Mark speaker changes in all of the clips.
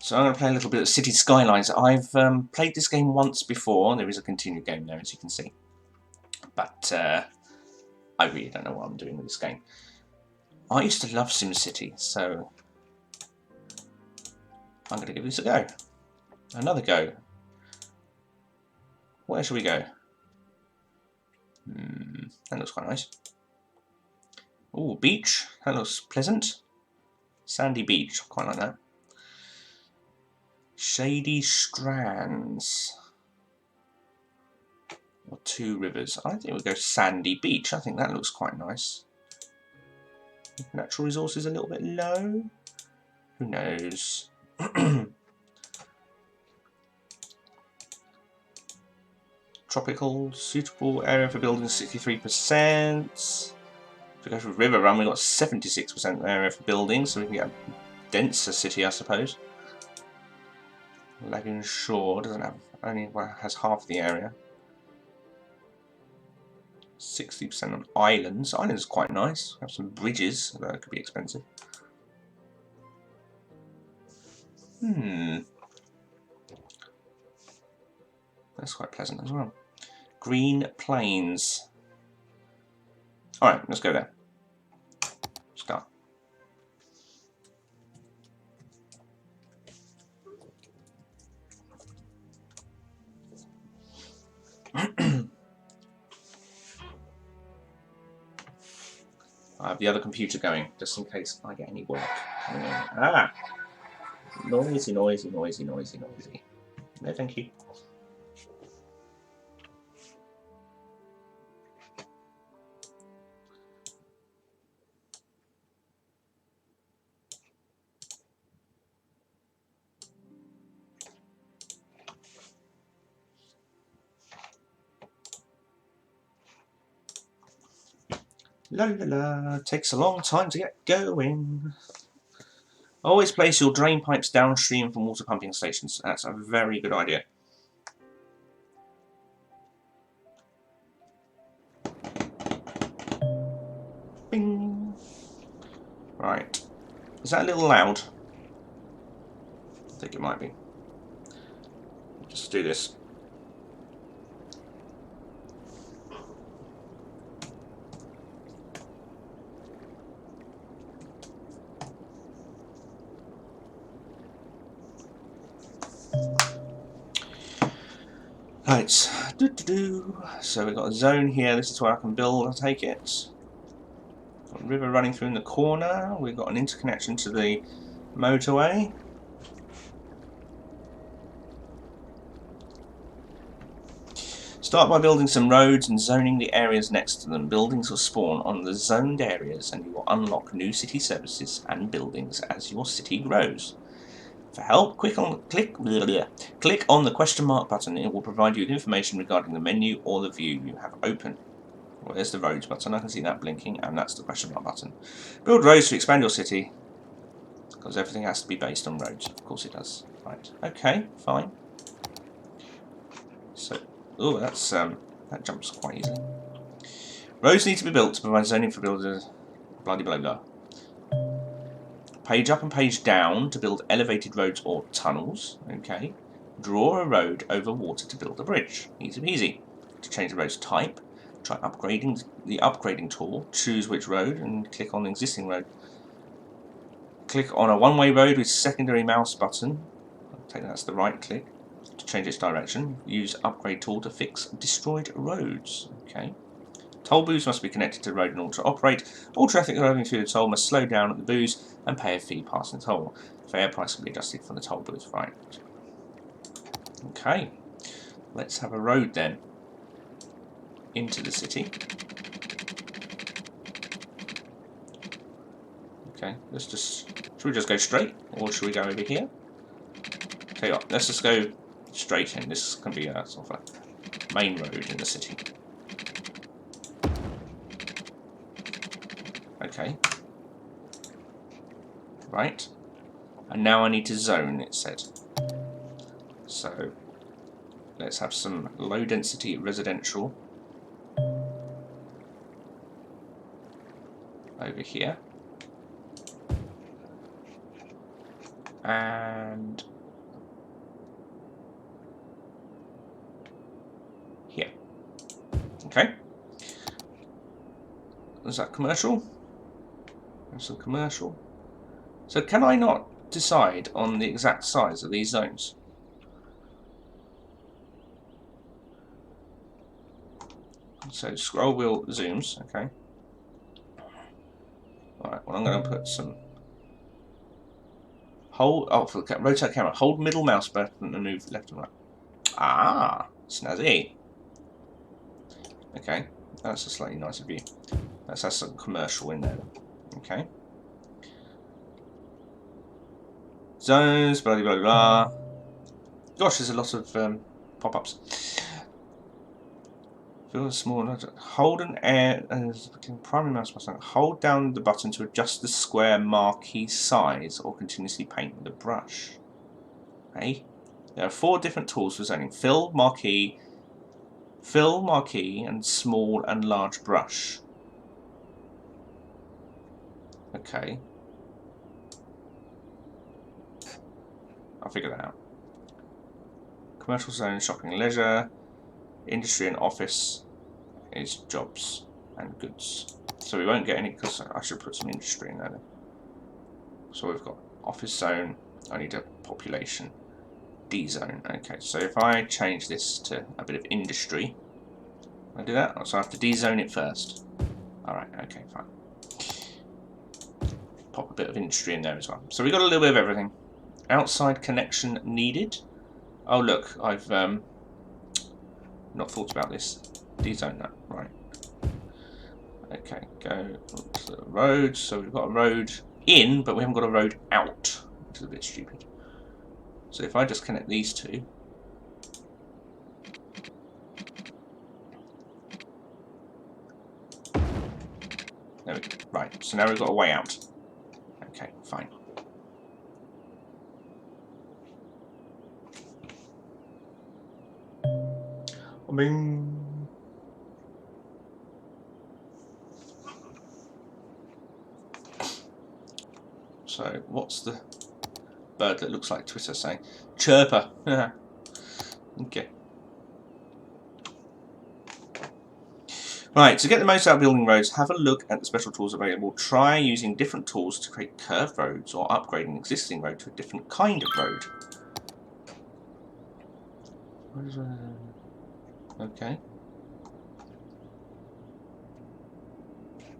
Speaker 1: So I'm going to play a little bit of City Skylines. I've played this game once before. There is a continued game there, as you can see. But I really don't know what I'm doing with this game. I used to love SimCity, so I'm going to give this a go. Another go. Where should we go? That looks quite nice. Ooh, beach. That looks pleasant. Sandy beach. Quite like that. Shady strands. Or two rivers. I think we'll go sandy beach. I think that looks quite nice. Natural resources a little bit low. Who knows? Tropical, suitable area for building 63%. If we go for River Run, we've got 76% area for building, so we can get a denser city, I suppose. Lagoon Shore doesn't have, only has half the area. 60% on islands. Islands are quite nice. Have some bridges, although it could be expensive. That's quite pleasant as well. Green Plains. Alright, let's go there. Start. I have the other computer going, just in case I get any work. Ah! Noisy, noisy, noisy, noisy, noisy. No, thank you. La la la, takes a long time to get going. Always place your drain pipes downstream from water pumping stations. That's a very good idea. Bing. Right. Is that a little loud? I think it might be. Just do this. Right, so we've got a zone here, this is where I can build, I'll take it. Got a river running through in the corner, we've got an interconnection to the motorway. Start by building some roads and zoning the areas next to them. Buildings will spawn on the zoned areas and you will unlock new city services and buildings as your city grows. For help, click on the question mark button. It will provide you with information regarding the menu or the view you have open. Well, there's the roads button, I can see that blinking, and that's the question mark button. Build roads to expand your city, because everything has to be based on roads. Of course it does. Right, okay, fine. So, oh, that's that jumps quite easily. Roads need to be built to provide zoning for builders, blah blah blah. Page up and page down to build elevated roads or tunnels. Okay. Draw a road over water to build a bridge. Easy peasy. To change the road's type, try upgrading the upgrading tool. Choose which road and click on the existing road. Click on a one-way road with secondary mouse button. I take that's the right click. To change its direction, use upgrade tool to fix destroyed roads. Okay. Toll booths must be connected to the road in order to operate. All traffic arriving through the toll must slow down at the booths and pay a fee passing the toll. Fare price can be adjusted from the toll booth. Right. Okay. Let's have a road then. Into the city. Okay. Should we just go straight? Or should we go over here? Tell you what, let's just go straight in. This can be a sort of a main road in the city. Okay. Right. And now I need to zone, it said. So, let's have some low density residential over here. And Okay. Is that commercial? That's a commercial. So can I not decide on the exact size of these zones? So scroll wheel zooms, okay. Alright, well I'm going to put some... for the rotate camera, hold middle mouse button and move left and right. Ah, snazzy. Okay, that's a slightly nicer view. Let's have some commercial in there. Okay. Zones, blah blah blah. Gosh, there's a lot of pop-ups. Feel small. Hold an air as primary mouse button. Hold down the button to adjust the square marquee size, or continuously paint with a brush. Okay. There are 4 different tools for zoning: fill, marquee, and small and large brush. Okay. I'll figure that out. Commercial zone, shopping and leisure, industry and office is jobs and goods. So we won't get any, because I should put some industry in there then. So we've got office zone, I need a population, D zone. Okay, so if I change this to a bit of industry, I do that, so I have to D-zone it first. Alright, okay, fine. Pop a bit of industry in there as well. So we've got a little bit of everything. Outside connection needed. Oh look, I've not thought about this. D-zone that, right. Okay, go to the road. So we've got a road in, but we haven't got a road out, which is a bit stupid. So if I just connect these two. There we go. Right, so now we've got a way out. Okay, fine. I mean, so what's the bird that looks like Twitter saying? Chirper. Okay. Right, to get the most out of building roads, have a look at the special tools available. Try using different tools to create curved roads or upgrade an existing road to a different kind of road. Okay.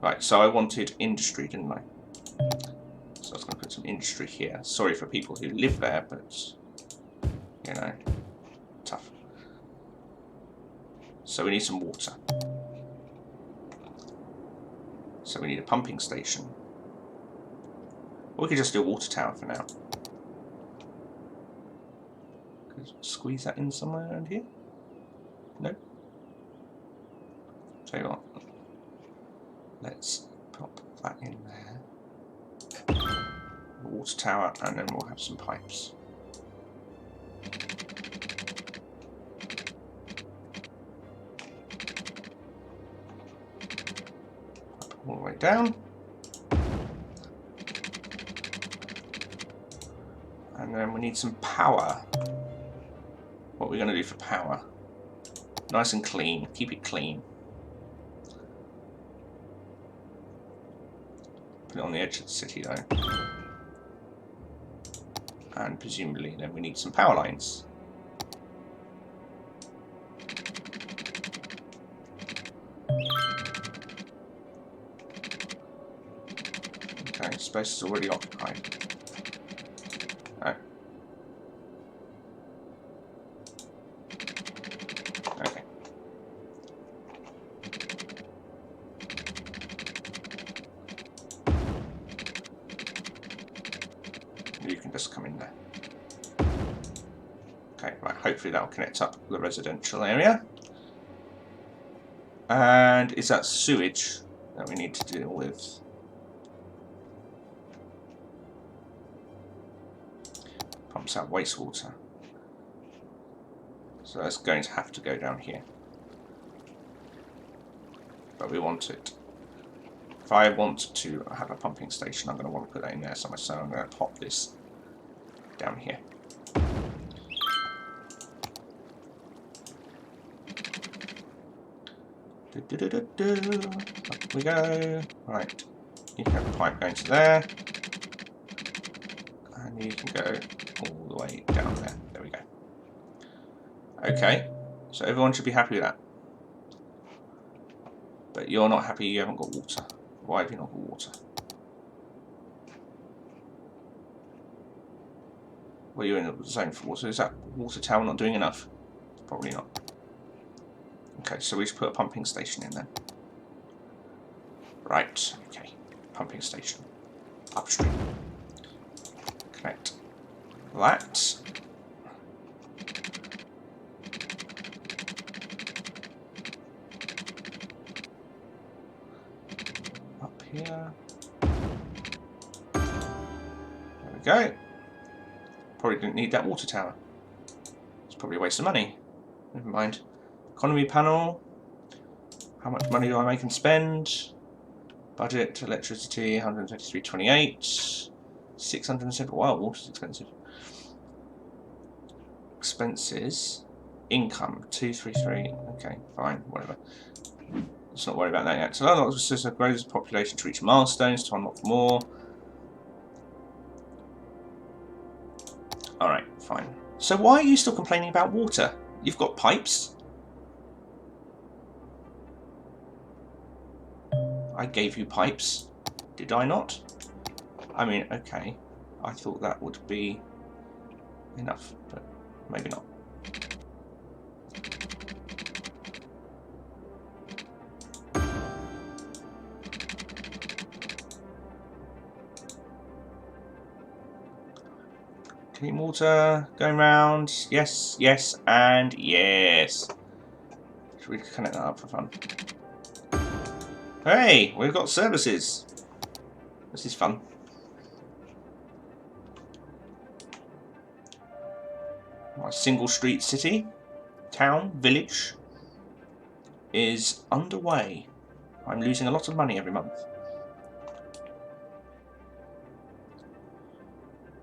Speaker 1: Right, so I wanted industry, didn't I? So I was going to put some industry here. Sorry for people who live there, but, you know, tough. So we need some water. So we need a pumping station. Or we could just do a water tower for now. Could squeeze that in somewhere around here? No? Tell you what. Let's pop that in there. A water tower, and then we'll have some pipes. All the way down. And then we need some power. What are we going to do for power? Nice and clean. Keep it clean. Put it on the edge of the city though. And presumably then we need some power lines. Okay, space is already occupied. Oh. Okay. You can just come in there. Okay, right, hopefully that'll connect up the residential area. And is that sewage that we need to deal with? Pumps out wastewater. So that's going to have to go down here. But we want it. If I want to have a pumping station, I'm going to want to put that in there somewhere, so I'm going to pop this down here. Up we go. Right. You can have a pipe going to there. And you can go all the way down there. There we go. Okay. So everyone should be happy with that. But you're not happy you haven't got water. Why have you not got water? Well, you're in the zone for water. Is that water tower not doing enough? Probably not. Okay, so we should put a pumping station in then. Right, okay. Pumping station. Upstream. Connect that. Up here. There we go. Probably didn't need that water tower. It's probably a waste of money. Never mind. Economy panel. How much money do I make and spend? Budget, electricity, 123.28. 607. Wow, water's expensive. Expenses. Income, 233. Okay, fine, whatever. Let's not worry about that yet. So that was a grows population to reach milestones to unlock more. Alright, fine. So why are you still complaining about water? You've got pipes. I gave you pipes. Did I not? I mean, okay. I thought that would be enough, but maybe not. Clean water going round. Yes, yes, and yes. Should we connect that up for fun? Hey, we've got services. This is fun. My single street city, town, village is underway. I'm losing a lot of money every month.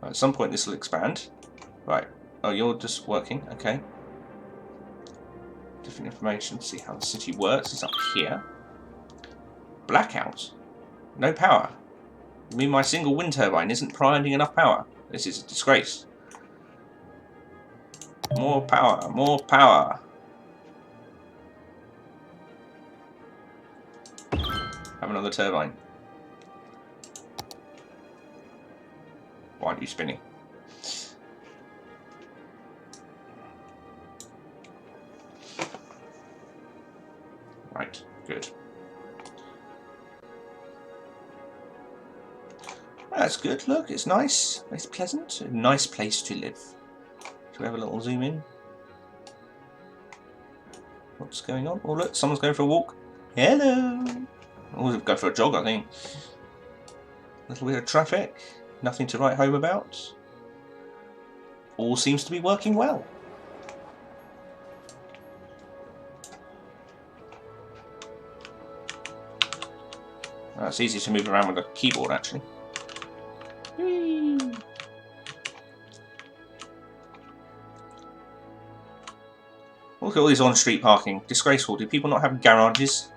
Speaker 1: At some point this will expand. Right. Oh, you're just working. Okay. Different information. See how the city works. It's up here. Blackout. No power. You mean my single wind turbine isn't providing enough power? This is a disgrace. More power. More power. Have another turbine. Why aren't you spinning? Right, good. That's good, look, it's nice. It's pleasant. A nice place to live. Should we have a little zoom in? What's going on? Oh look, someone's going for a walk. Hello! We'll go for a jog, I think. A little bit of traffic. Nothing to write home about. All seems to be working well. It's easy to move around with a keyboard, actually. Whee! Look at all these on-street parking. Disgraceful. Do people not have garages?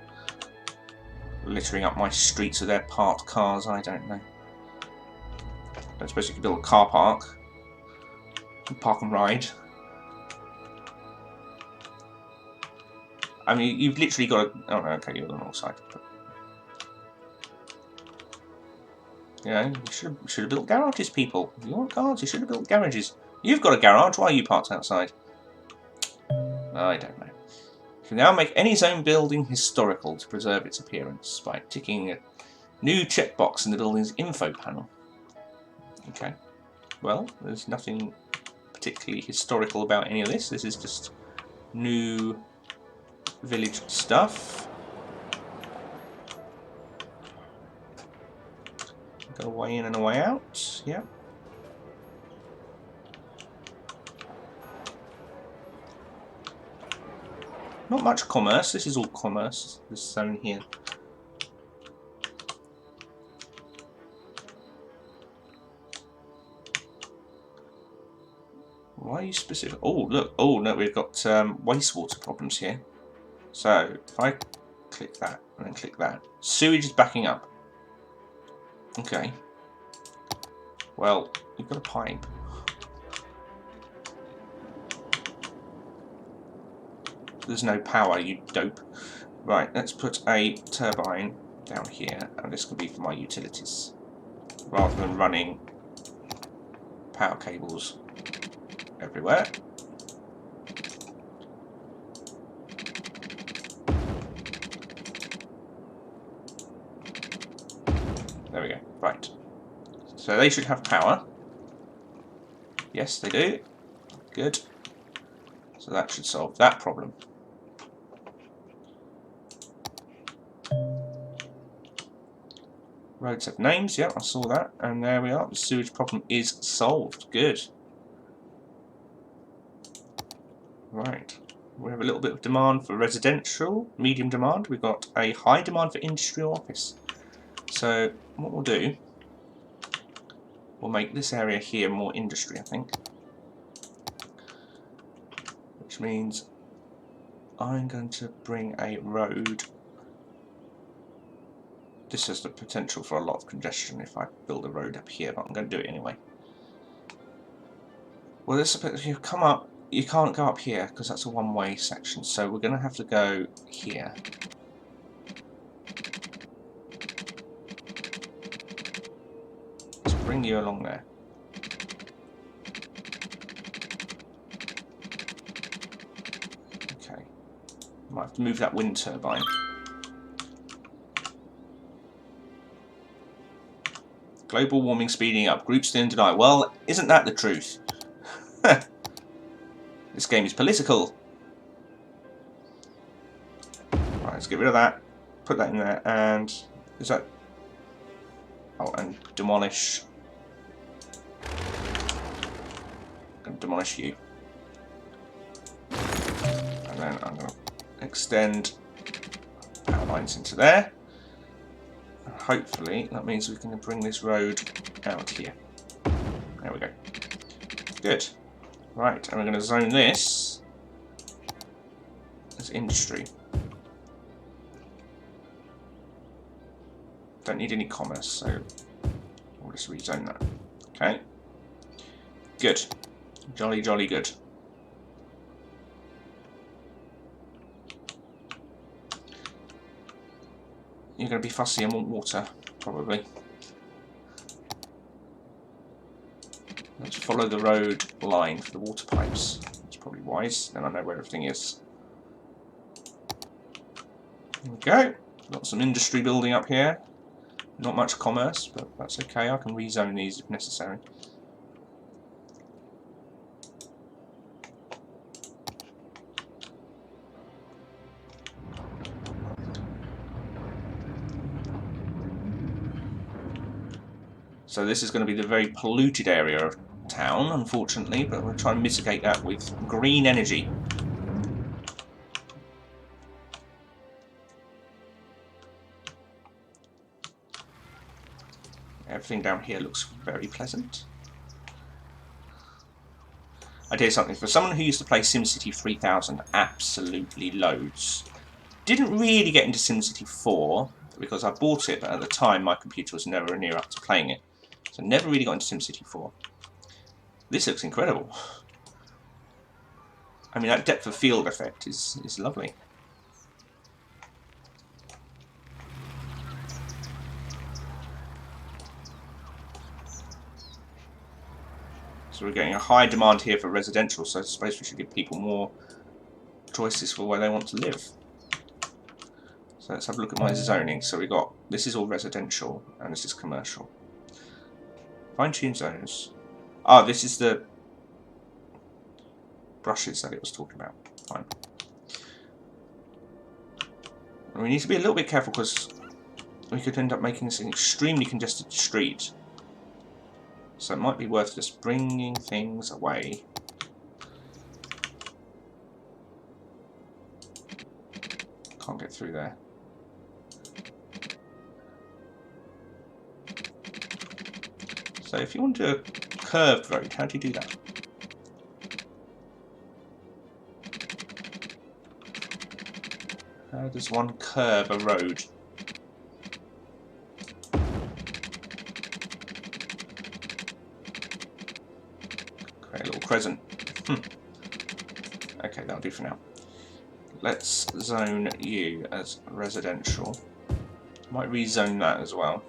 Speaker 1: Littering up my streets with their parked cars, I don't know. I don't suppose you could build a car park. Park and ride. I mean, you've literally got to... Oh, okay, you're on the wrong side. But, you know, you should have built garages, people. If you want cars, you should have built garages. You've got a garage, why are you parked outside? I don't know. You can now make any zone building historical to preserve its appearance by ticking a new checkbox in the building's info panel. Okay. Well, there's nothing particularly historical about any of this. This is just new village stuff. Got a way in and a way out. Yeah. Not much commerce. This is all commerce, this zone here. Why are you specific? Oh, look. Oh, no, we've got wastewater problems here. So, if I click that, and then click that. Sewage is backing up. Okay. Well, you've got a pipe. There's no power, you dope. Right, let's put a turbine down here, and this can be for my utilities, rather than running power cables everywhere. There we go. Right. So they should have power. Yes, they do. Good. So that should solve that problem. Roads have names. Yep, I saw that. And there we are. The sewage problem is solved. Good. Right. We have a little bit of demand for residential, medium demand. We've got a high demand for industrial office. So what we'll do, we'll make this area here more industry, I think. Which means I'm going to bring a road. This has the potential for a lot of congestion if I build a road up here, but I'm going to do it anyway. Well, if you come up, you can't go up here because that's a one-way section, so we're going to have to go here. Let's bring you along there. Okay. Might have to move that wind turbine. Global warming speeding up. Groups still in denial. Well, isn't that the truth? This game is political. Right, let's get rid of that. Put that in there, and is that? Oh, and demolish. I'm going to demolish you, and then I'm going to extend power lines into there. And hopefully, that means we can bring this road out here. There we go. Good. Right, and we're going to zone this as industry. Don't need any commerce, so we'll just rezone that. Okay. Good. Jolly, jolly good. You're going to be fussy and want water, probably. Let's follow the road line for the water pipes. That's probably wise, then I know where everything is. There we go. Got some industry building up here. Not much commerce, but that's okay. I can rezone these if necessary. So this is going to be the very polluted area of town, unfortunately, but we'll try and mitigate that with green energy. Everything down here looks very pleasant. I tell you something, for someone who used to play SimCity 3000 absolutely loads, didn't really get into SimCity 4 because I bought it, but at the time my computer was nowhere near up to playing it. So never really got into SimCity 4. This looks incredible. I mean, that depth of field effect is lovely. So we're getting a high demand here for residential, so I suppose we should give people more choices for where they want to live. So let's have a look at my zoning. So we got, this is all residential and this is commercial. Fine-tune zones. Ah, this is the brushes that it was talking about. Fine. And we need to be a little bit careful because we could end up making this an extremely congested street. So it might be worth just bringing things away. Can't get through there. So if you want to do a curved road, how do you do that? How does one curve a road? Create a little crescent. Okay, that'll do for now. Let's zone you as residential. Might rezone that as well.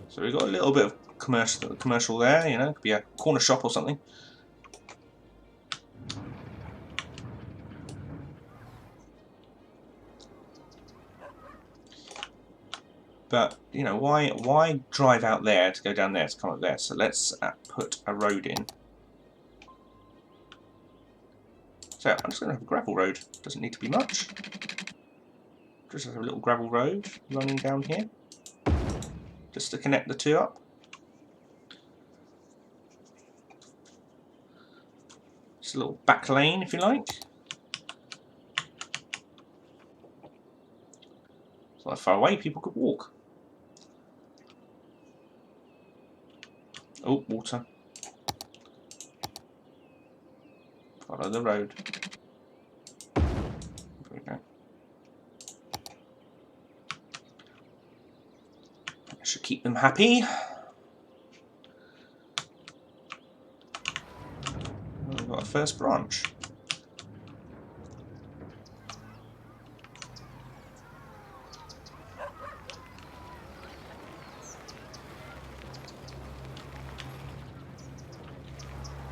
Speaker 1: So we've got a little bit of commercial there, you know, it could be a corner shop or something. But, you know, why drive out there to go down there to come up there? So let's put a road in. So I'm just going to have a gravel road. Doesn't need to be much. Just have a little gravel road running down here. Just to connect the two up. Just a little back lane, if you like. It's not far away, people could walk. Oh, water. Follow the road. There we go. That should keep them happy. We've got a first branch.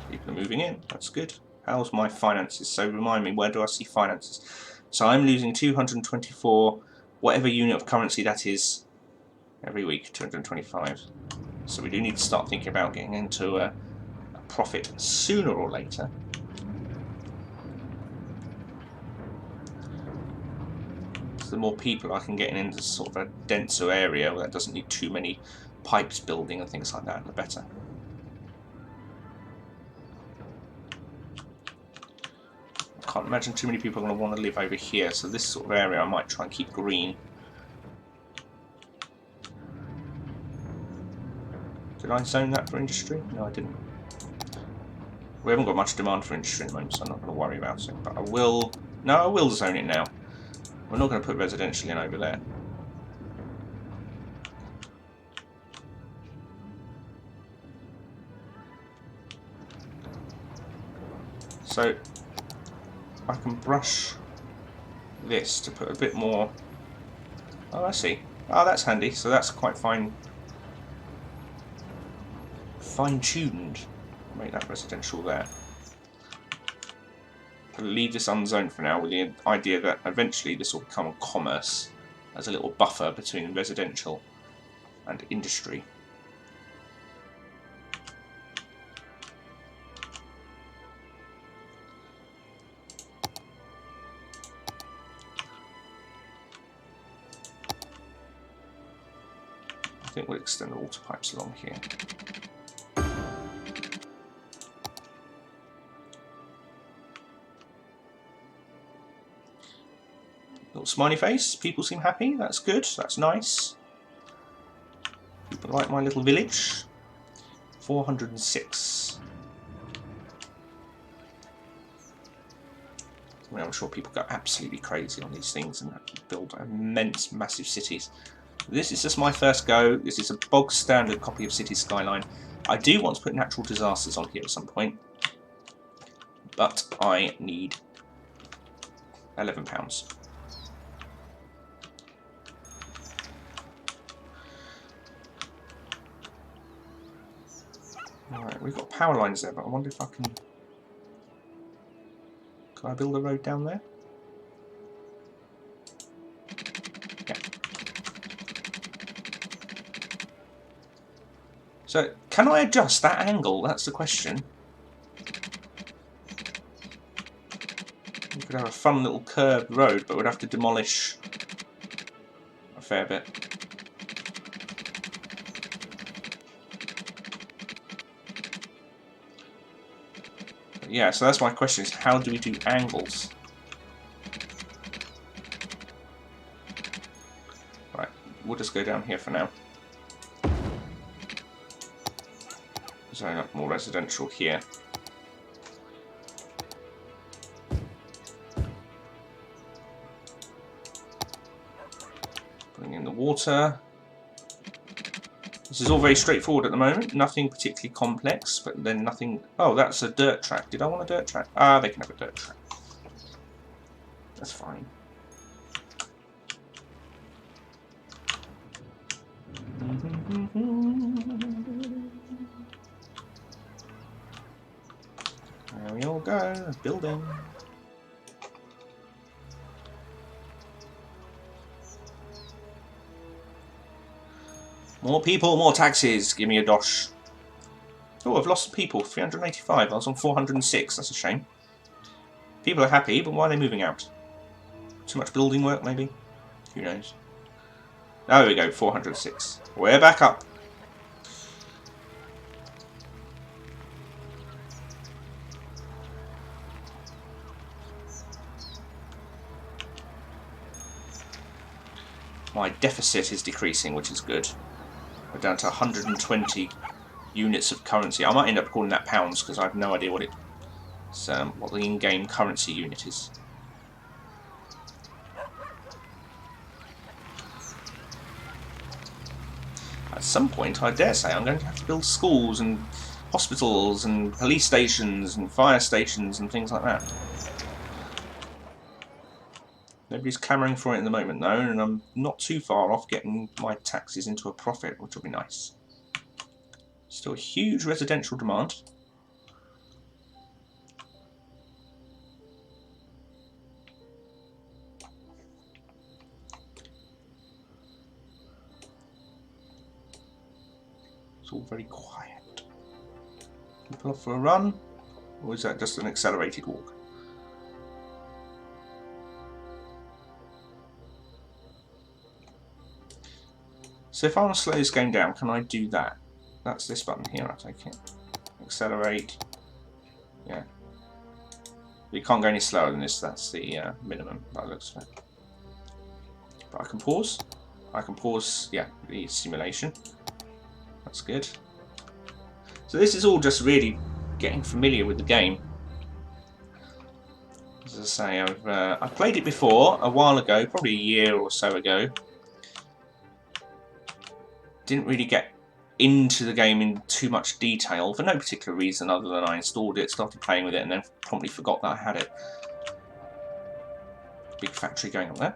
Speaker 1: People are moving in, that's good. How's my finances? So remind me, where do I see finances? So I'm losing 224, whatever unit of currency that is, every week, 225. So we do need to start thinking about getting into a profit sooner or later. So the more people I can get into sort of a denser area that doesn't need too many pipes building and things like that, the better. I can't imagine too many people are going to want to live over here, so this sort of area I might try and keep green. Did I zone that for industry? No, I didn't. We haven't got much demand for industry at the moment, so I'm not going to worry about it. But I will... No, I will zone it now. We're not going to put residential in over there. So I can brush this to put a bit more... Oh, I see. Oh, that's handy. So that's quite fine-tuned. Make that residential there. I'll leave this unzoned for now with the idea that eventually this will become a commerce as a little buffer between residential and industry. I think we'll extend the water pipes along here. Little smiley face, people seem happy, that's good, that's nice. People like my little village. 406. I mean, I'm sure people go absolutely crazy on these things and build immense, massive cities. This is just my first go. This is a bog standard copy of City Skyline. I do want to put natural disasters on here at some point, but I need £11. Alright, we've got power lines there, but I wonder if I can... Can I build a road down there? Yeah. So, can I adjust that angle? That's the question. We could have a fun little curved road, but we'd have to demolish a fair bit. Yeah, so that's my question, is how do we do angles? Right, we'll just go down here for now. zone up more residential here. Bring in the water. This is all very straightforward at the moment, nothing particularly complex, but then nothing... Oh, that's a dirt track. Did I want a dirt track? Ah, they can have a dirt track. That's fine. There we all go, building. More people, more taxes. Give me a dosh. Oh, I've lost people. 385. I was on 406. That's a shame. People are happy, but why are they moving out? Too much building work, maybe? Who knows? There we go, 406. We're back up. My deficit is decreasing, which is good. We're down to 120 units of currency. I might end up calling that pounds because I have no idea what what the in-game currency unit is. At some point, I dare say, I'm going to have to build schools and hospitals and police stations and fire stations and things like that. Nobody's clamouring for it at the moment though, and I'm not too far off getting my taxes into a profit, which will be nice. Still a huge residential demand. It's all very quiet. People off for a run, or is that just an accelerated walk? So if I want to slow this game down, can I do that? That's this button here, I take it. Accelerate. Yeah. You can't go any slower than this, that's the minimum by the looks of it. But I can pause. I can pause, yeah, the simulation. That's good. So this is all just really getting familiar with the game. As I say, I've played it before, a while ago, probably a year or so ago. Didn't really get into the game in too much detail for no particular reason other than I installed it, started playing with it, and then promptly forgot that I had it. Big factory going up there.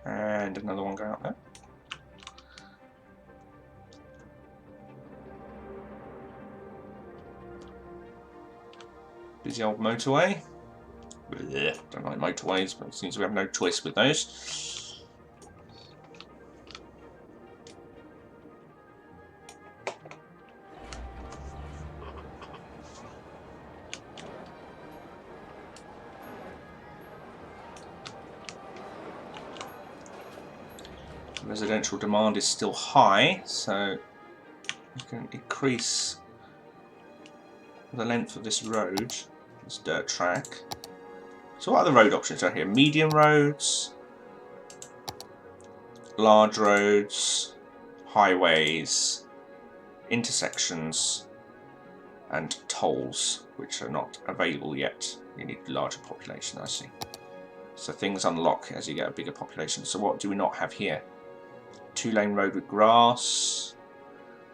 Speaker 1: And another one going up there. Busy old motorway. Blech, don't like motorways, but it seems we have no choice with those. Residential demand is still high, so we can increase the length of this road, this dirt track. So what are the road options out here? Medium roads, large roads, highways, intersections, and tolls, which are not available yet. You need a larger population, I see. So things unlock as you get a bigger population. So what do we not have here? 2-lane road with grass,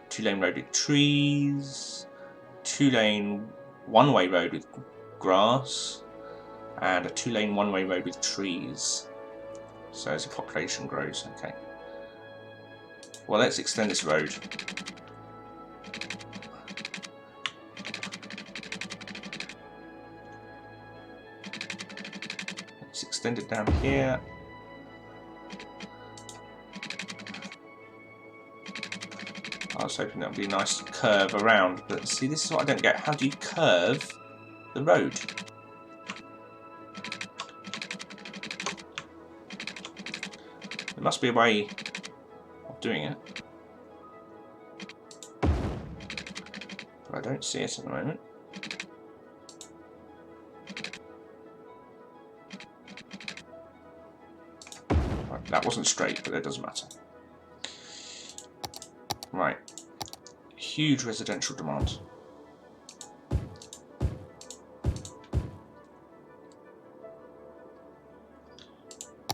Speaker 1: 2-lane road with trees, 2-lane one-way road with grass, and a 2-lane one-way road with trees. So as the population grows, okay. Well, let's extend this road. Let's extend it down here. I was hoping that would be a nice curve around, but see, this is what I don't get. How do you curve the road? There must be a way of doing it, but I don't see it at the moment. That wasn't straight, but it doesn't matter. Right. Huge residential demand.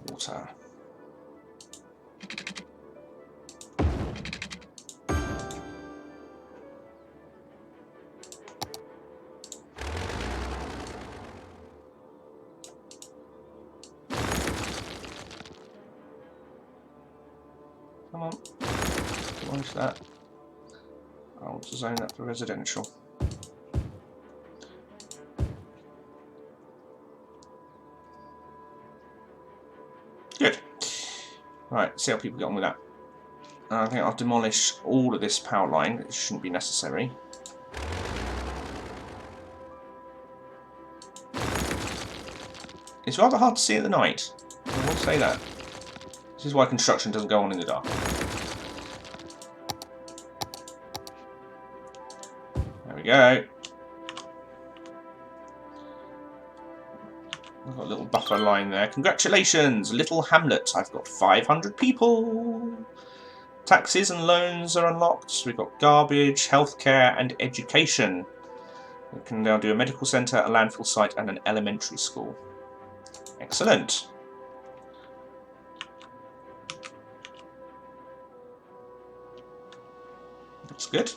Speaker 1: Water. Come on. Demolish that. I want to zone that for residential. Good. Right, see how people get on with that. I think I'll demolish all of this power line. It shouldn't be necessary. It's rather hard to see at the night. I will say that. This is why construction doesn't go on in the dark. There we go. I've got a little buffer line there. Congratulations, little hamlet. I've got 500 people. Taxes and loans are unlocked. We've got garbage, healthcare, and education. We can now do a medical centre, a landfill site, and an elementary school. Excellent. That's good.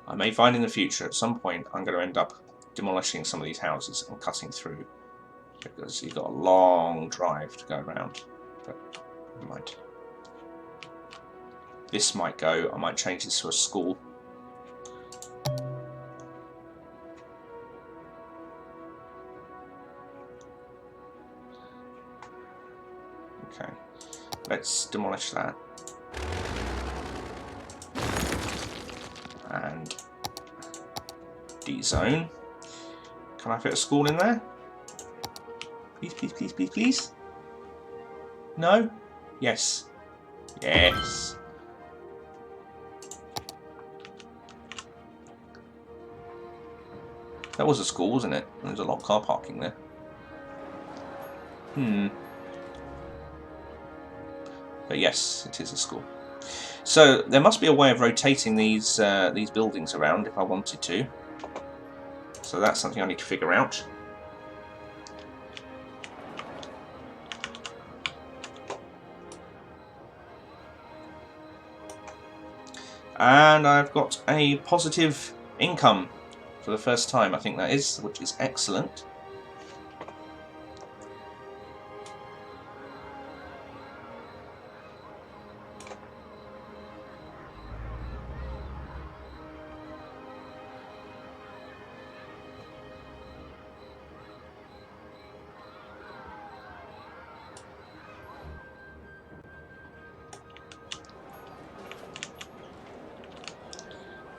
Speaker 1: I may find in the future, at some point, I'm going to end up demolishing some of these houses and cutting through, because you've got a long drive to go around. But never mind. This might go. I might change this to a school. Okay, let's demolish that. And D-zone. Can I fit a school in there? Please, please, please, please, please. No? Yes. Yes. That was a school, wasn't it? There was a lot of car parking there. But yes, it is a school. So there must be a way of rotating these buildings around if I wanted to. So that's something I need to figure out. And I've got a positive income for the first time, I think that is, which is excellent.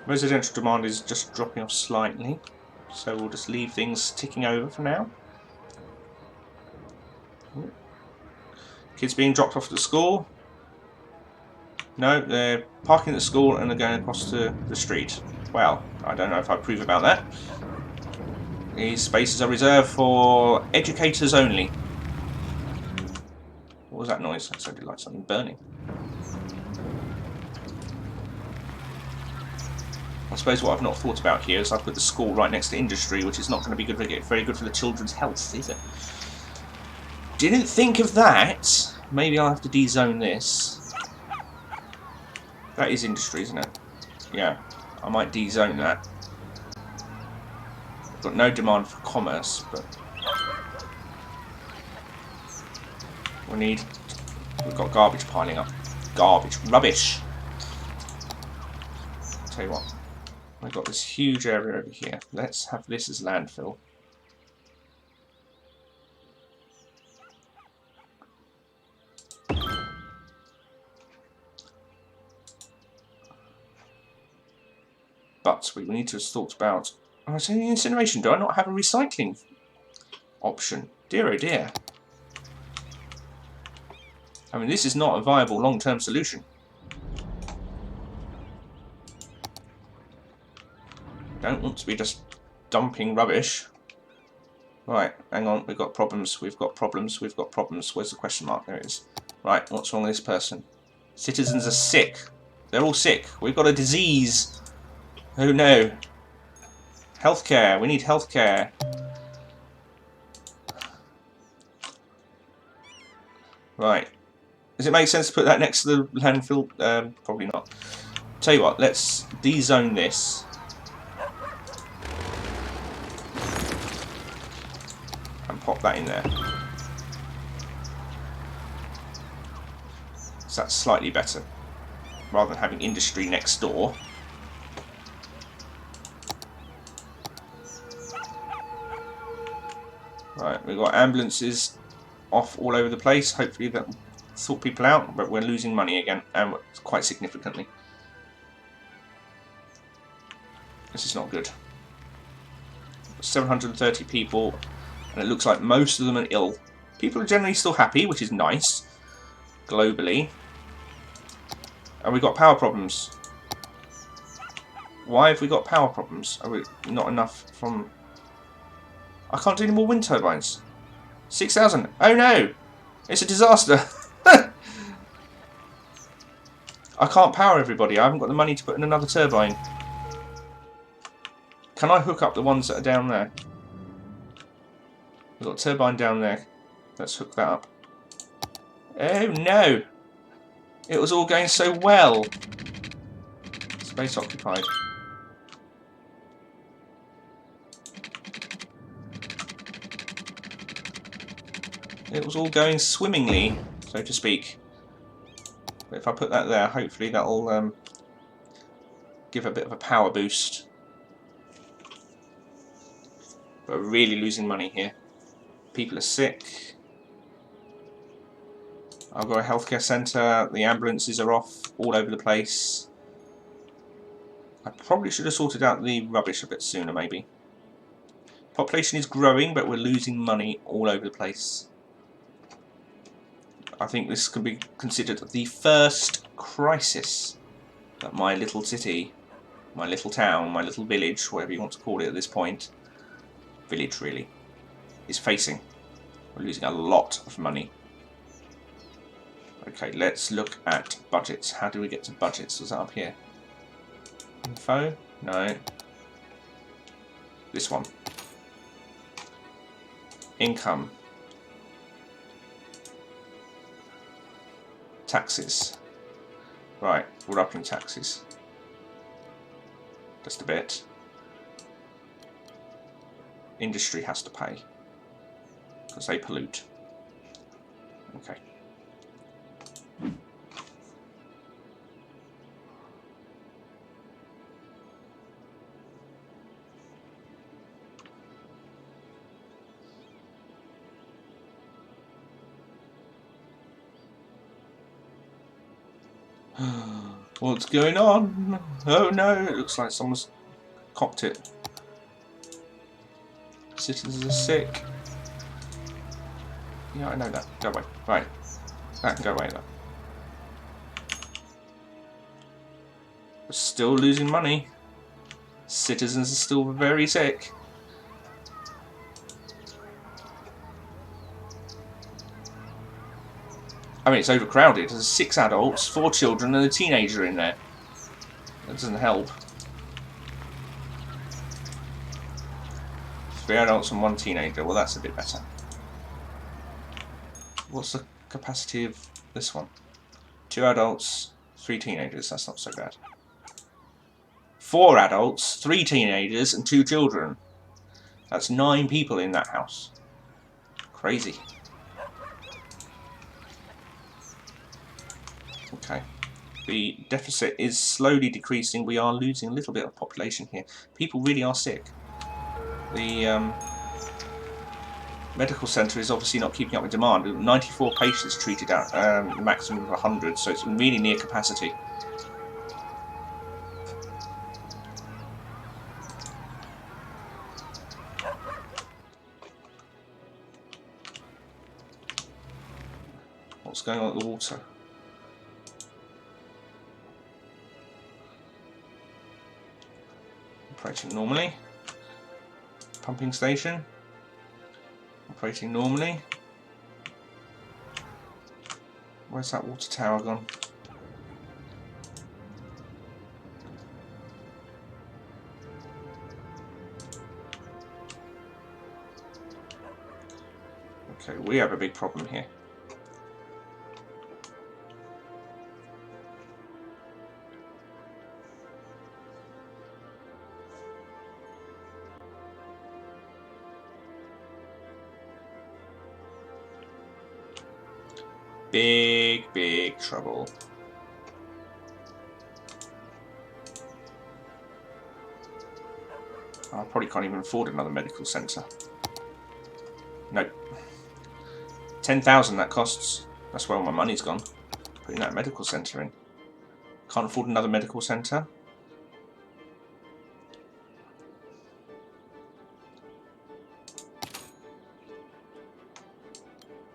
Speaker 1: Residential demand is just dropping off slightly, so we'll just leave things ticking over for now. Kids being dropped off at the school. No, they're parking at the school and they're going across the street. Well, I don't know if I approve about that. These spaces are reserved for educators only. What was that noise? That sounded like something burning. I suppose what I've not thought about here is I've put the school right next to industry, which is not going to be very good for the children's health, is it? Didn't think of that. Maybe I'll have to de-zone this. That is industry, isn't it? Yeah, I might de-zone that. Got no demand for commerce, but we've got garbage piling up. Garbage, rubbish. Tell you what. I've got this huge area over here. Let's have this as landfill. But we need to have thought about... Oh, it's only incineration. Do I not have a recycling option? Dear oh dear. I mean, this is not a viable long-term solution. Don't want to be just dumping rubbish. Right, hang on, we've got problems, we've got problems, we've got problems. Where's the question mark? There it is. Right, what's wrong with this person? Citizens are sick. They're all sick. We've got a disease. Oh no. Healthcare, we need healthcare. Right. Does it make sense to put that next to the landfill? Probably not. Tell you what, let's dezone this. And pop that in there. So that's slightly better. Rather than having industry next door. Right, we've got ambulances off all over the place. Hopefully that will sort people out, but we're losing money again, and quite significantly. This is not good. 730 people, and it looks like most of them are ill. People are generally still happy, which is nice, globally. And we've got power problems. Why have we got power problems? Are we not enough from... I can't do any more wind turbines. 6,000. Oh no! It's a disaster. I can't power everybody. I haven't got the money to put in another turbine. Can I hook up the ones that are down there? We've got a turbine down there. Let's hook that up. Oh no! It was all going so well. Space occupied. It was all going swimmingly, so to speak. But if I put that there, hopefully that'll give a bit of a power boost. But we're really losing money here. People are sick. I've got a healthcare centre. The ambulances are off all over the place. I probably should have sorted out the rubbish a bit sooner, maybe. Population is growing, but we're losing money all over the place. I think this can be considered the first crisis that my little city, my little town, my little village, whatever you want to call it at this point, village really, is facing. We're losing a lot of money. Okay, let's look at budgets. How do we get to budgets? Was that up here? Info? No. This one. Income. Taxes. Right, we're up in taxes. Just a bit. Industry has to pay. Because they pollute. Okay. What's going on? Oh no, it looks like someone's cocked it. Citizens are sick. Yeah, I know that. Go away. Right. That can go away though. We're still losing money. Citizens are still very sick. I mean, it's overcrowded. There's 6 adults, 4 children, and a teenager in there. That doesn't help. 3 adults and 1 teenager. Well, that's a bit better. What's the capacity of this one? 2 adults, 3 teenagers. That's not so bad. 4 adults, 3 teenagers, and 2 children. That's 9 people in that house. Crazy. Okay. The deficit is slowly decreasing. We are losing a little bit of population here. People really are sick. The medical centre is obviously not keeping up with demand. 94 patients treated at a maximum of 100, so it's really near capacity. What's going on at the water? Operating normally. Pumping station. operating normally. Where's that water tower gone? Okay, we have a big problem here. Big trouble. I probably can't even afford another medical centre. Nope. 10,000 that costs. That's where all my money's gone. Putting that medical centre in. Can't afford another medical centre.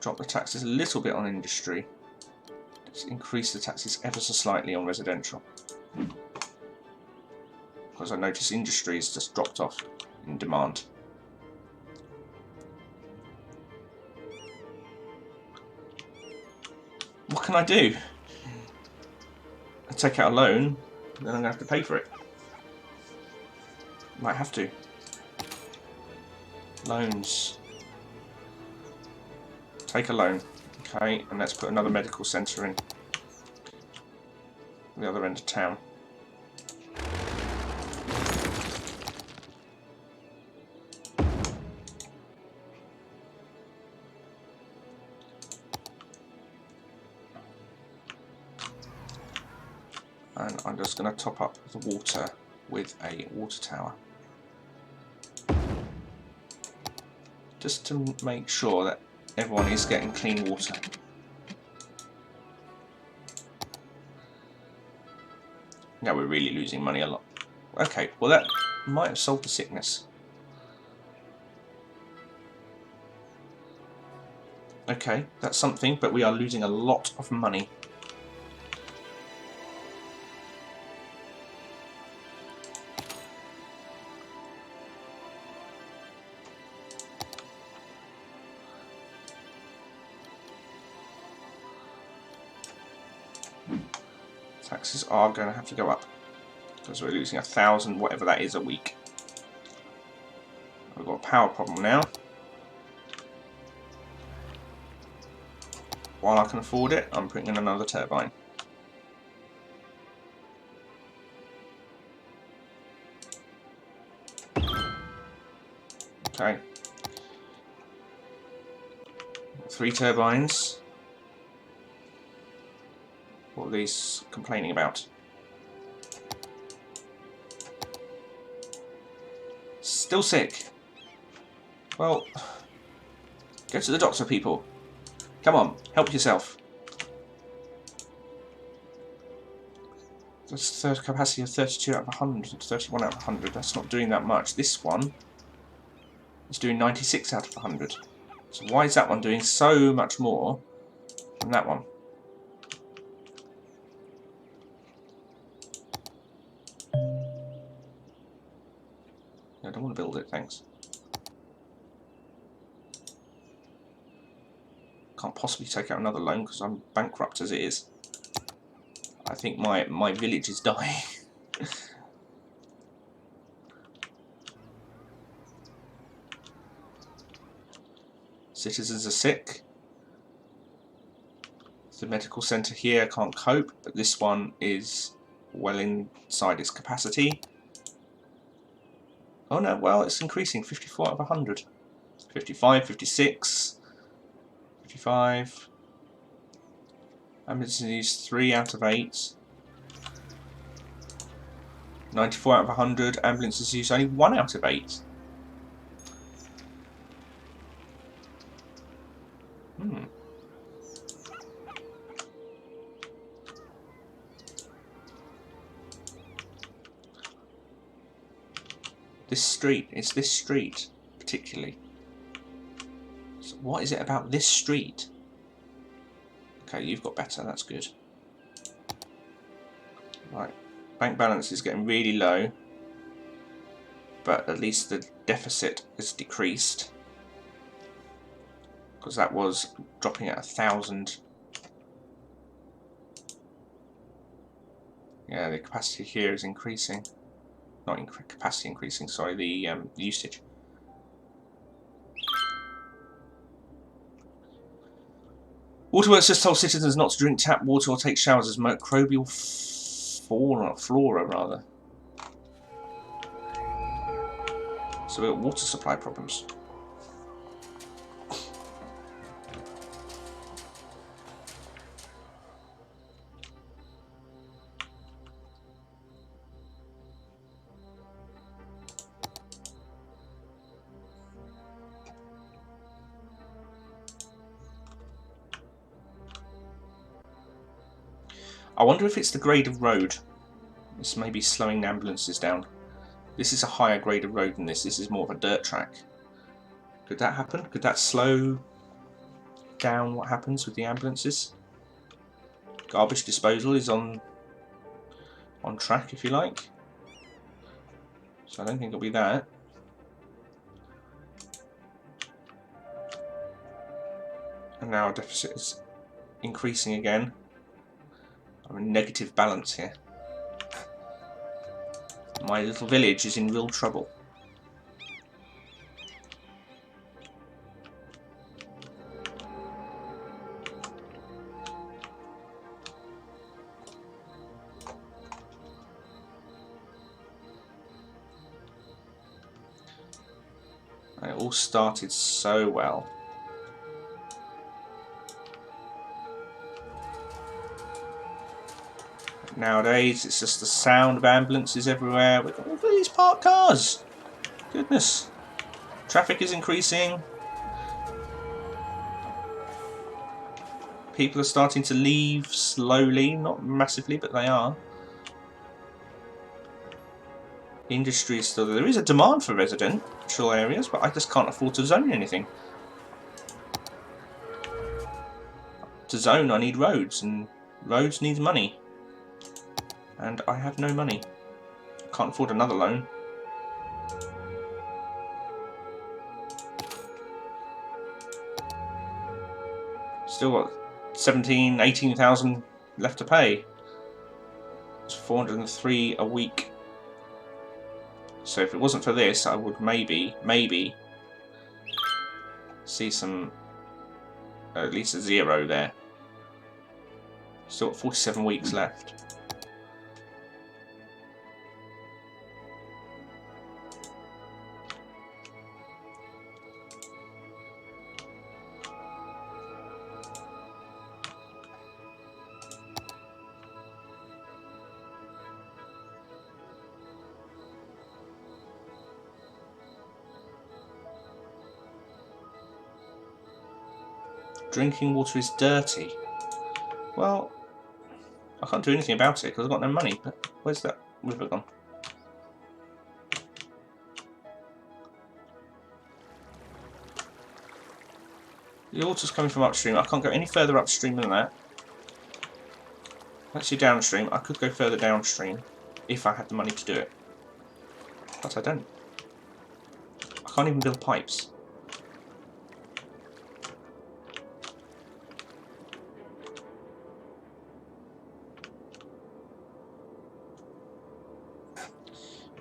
Speaker 1: Drop the taxes a little bit on industry. Just increase the taxes ever so slightly on residential. Because I notice industry has just dropped off in demand. What can I do? I take out a loan, then I'm going to have to pay for it. Might have to. Loans. Take a loan. Okay, and let's put another medical centre in the other end of town. And I'm just going to top up the water with a water tower. Just to make sure that everyone is getting clean water. Now we're really losing money a lot. Okay, well that might have solved the sickness. Okay, that's something, but we are losing a lot of money. Taxes are going to have to go up because we're losing 1,000, whatever that is, a week. We've got a power problem now. While I can afford it, I'm putting in another turbine. Okay. 3 turbines. What are these complaining about? Still sick. Well, go to the doctor, people. Come on, help yourself. That's third capacity of 32 out of 100, 31 out of 100. That's not doing that much. This one is doing 96 out of 100. So why is that one doing so much more than that one? I don't want to build it, thanks. Can't possibly take out another loan because I'm bankrupt as it is. I think my village is dying. Citizens are sick. The medical centre here can't cope, but this one is well inside its capacity. Oh no, well, it's increasing. 54 out of 100. 55, 56, 55. Ambulances 3 out of 8. 94 out of 100. Ambulances use only 1 out of 8. This street, it's this street particularly. So what is it about this street? Okay, you've got better, that's good. Right, bank balance is getting really low, but at least the deficit is decreased. because that was dropping at 1,000. Yeah, the capacity here is increasing. Not capacity increasing, sorry, the usage. Waterworks just told citizens not to drink tap water or take showers as microbial flora rather. So we've got water supply problems. I wonder if it's the grade of road. This may be slowing the ambulances down. This is a higher grade of road than this. This is more of a dirt track. Could that happen? Could that slow down what happens with the ambulances? Garbage disposal is on track, if you like. So I don't think it'll be that. And now our deficit is increasing again. I'm in negative balance here. My little village is in real trouble. And it all started so well. Nowadays, it's just the sound of ambulances everywhere. We've got all these parked cars. Goodness. Traffic is increasing. People are starting to leave slowly, not massively, but they are. Industry is still there. There is a demand for residential areas, but I just can't afford to zone anything. To zone, I need roads, and roads need money. And I have no money. Can't afford another loan. Still got 17,000, 18,000 left to pay. It's 403 a week. So if it wasn't for this, I would maybe see some, at least a 0 there. Still got 47 weeks left. Drinking water is dirty. Well, I can't do anything about it because I've got no money. But where's that river gone? The water's coming from upstream. I can't go any further upstream than that. Actually, downstream. I could go further downstream if I had the money to do it. But I don't. I can't even build pipes.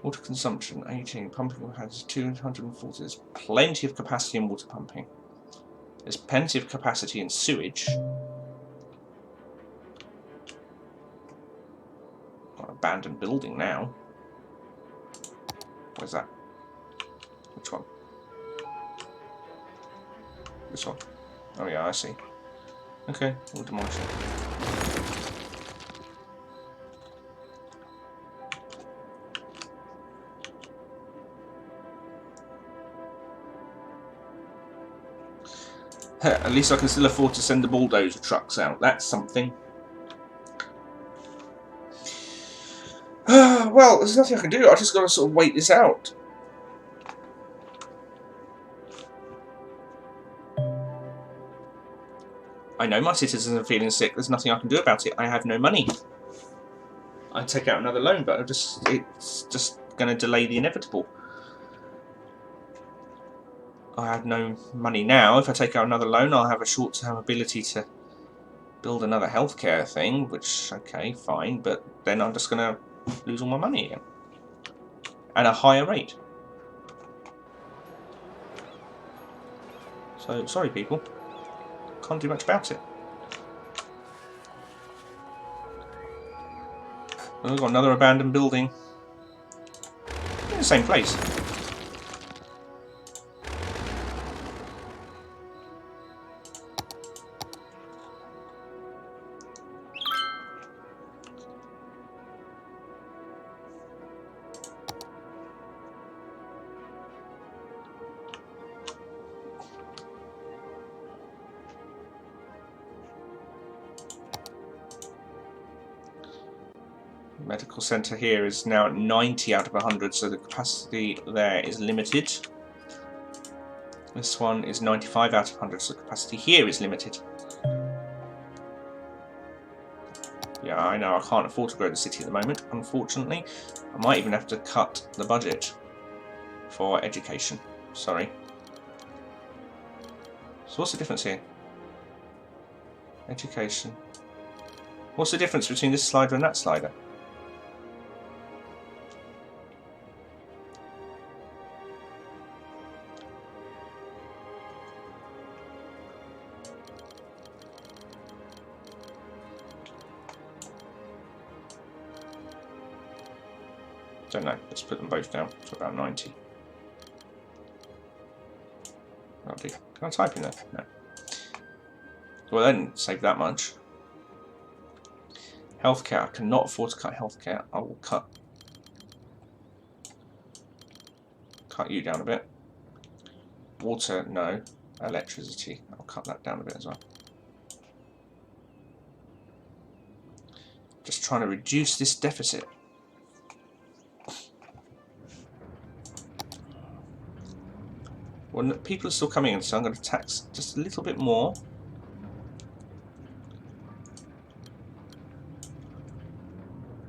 Speaker 1: Water consumption, 18. Pumping has 240. There's plenty of capacity in water pumping. There's plenty of capacity in sewage. Got an abandoned building now. Where's that? Which one? This one. Oh yeah, I see. Okay, we'll demolish it. At least I can still afford to send the bulldozer trucks out. That's something. Well, there's nothing I can do. I just got to sort of wait this out. I know my citizens are feeling sick. There's nothing I can do about it. I have no money. I'd take out another loan, but it's just going to delay the inevitable. I have no money now. If I take out another loan, I'll have a short-term ability to build another healthcare thing, which, okay, fine, but then I'm just going to lose all my money again. At a higher rate. So, sorry people, can't do much about it. Oh, we've got another abandoned building. In the same place. Medical centre here is now at 90 out of 100, so the capacity there is limited. This one is 95 out of 100, so the capacity here is limited. Yeah, I know, I can't afford to grow the city at the moment, unfortunately. I might even have to cut the budget for education. Sorry. So what's the difference here? Education. What's the difference between this slider and that slider? Don't know. Let's put them both down to about 90. That'll do. Can I type in there? No. Well, I didn't save that much. Healthcare. I cannot afford to cut healthcare. I will cut you down a bit. Water, no. Electricity. I'll cut that down a bit as well. Just trying to reduce this deficit. Well, people are still coming in, so I'm going to tax just a little bit more.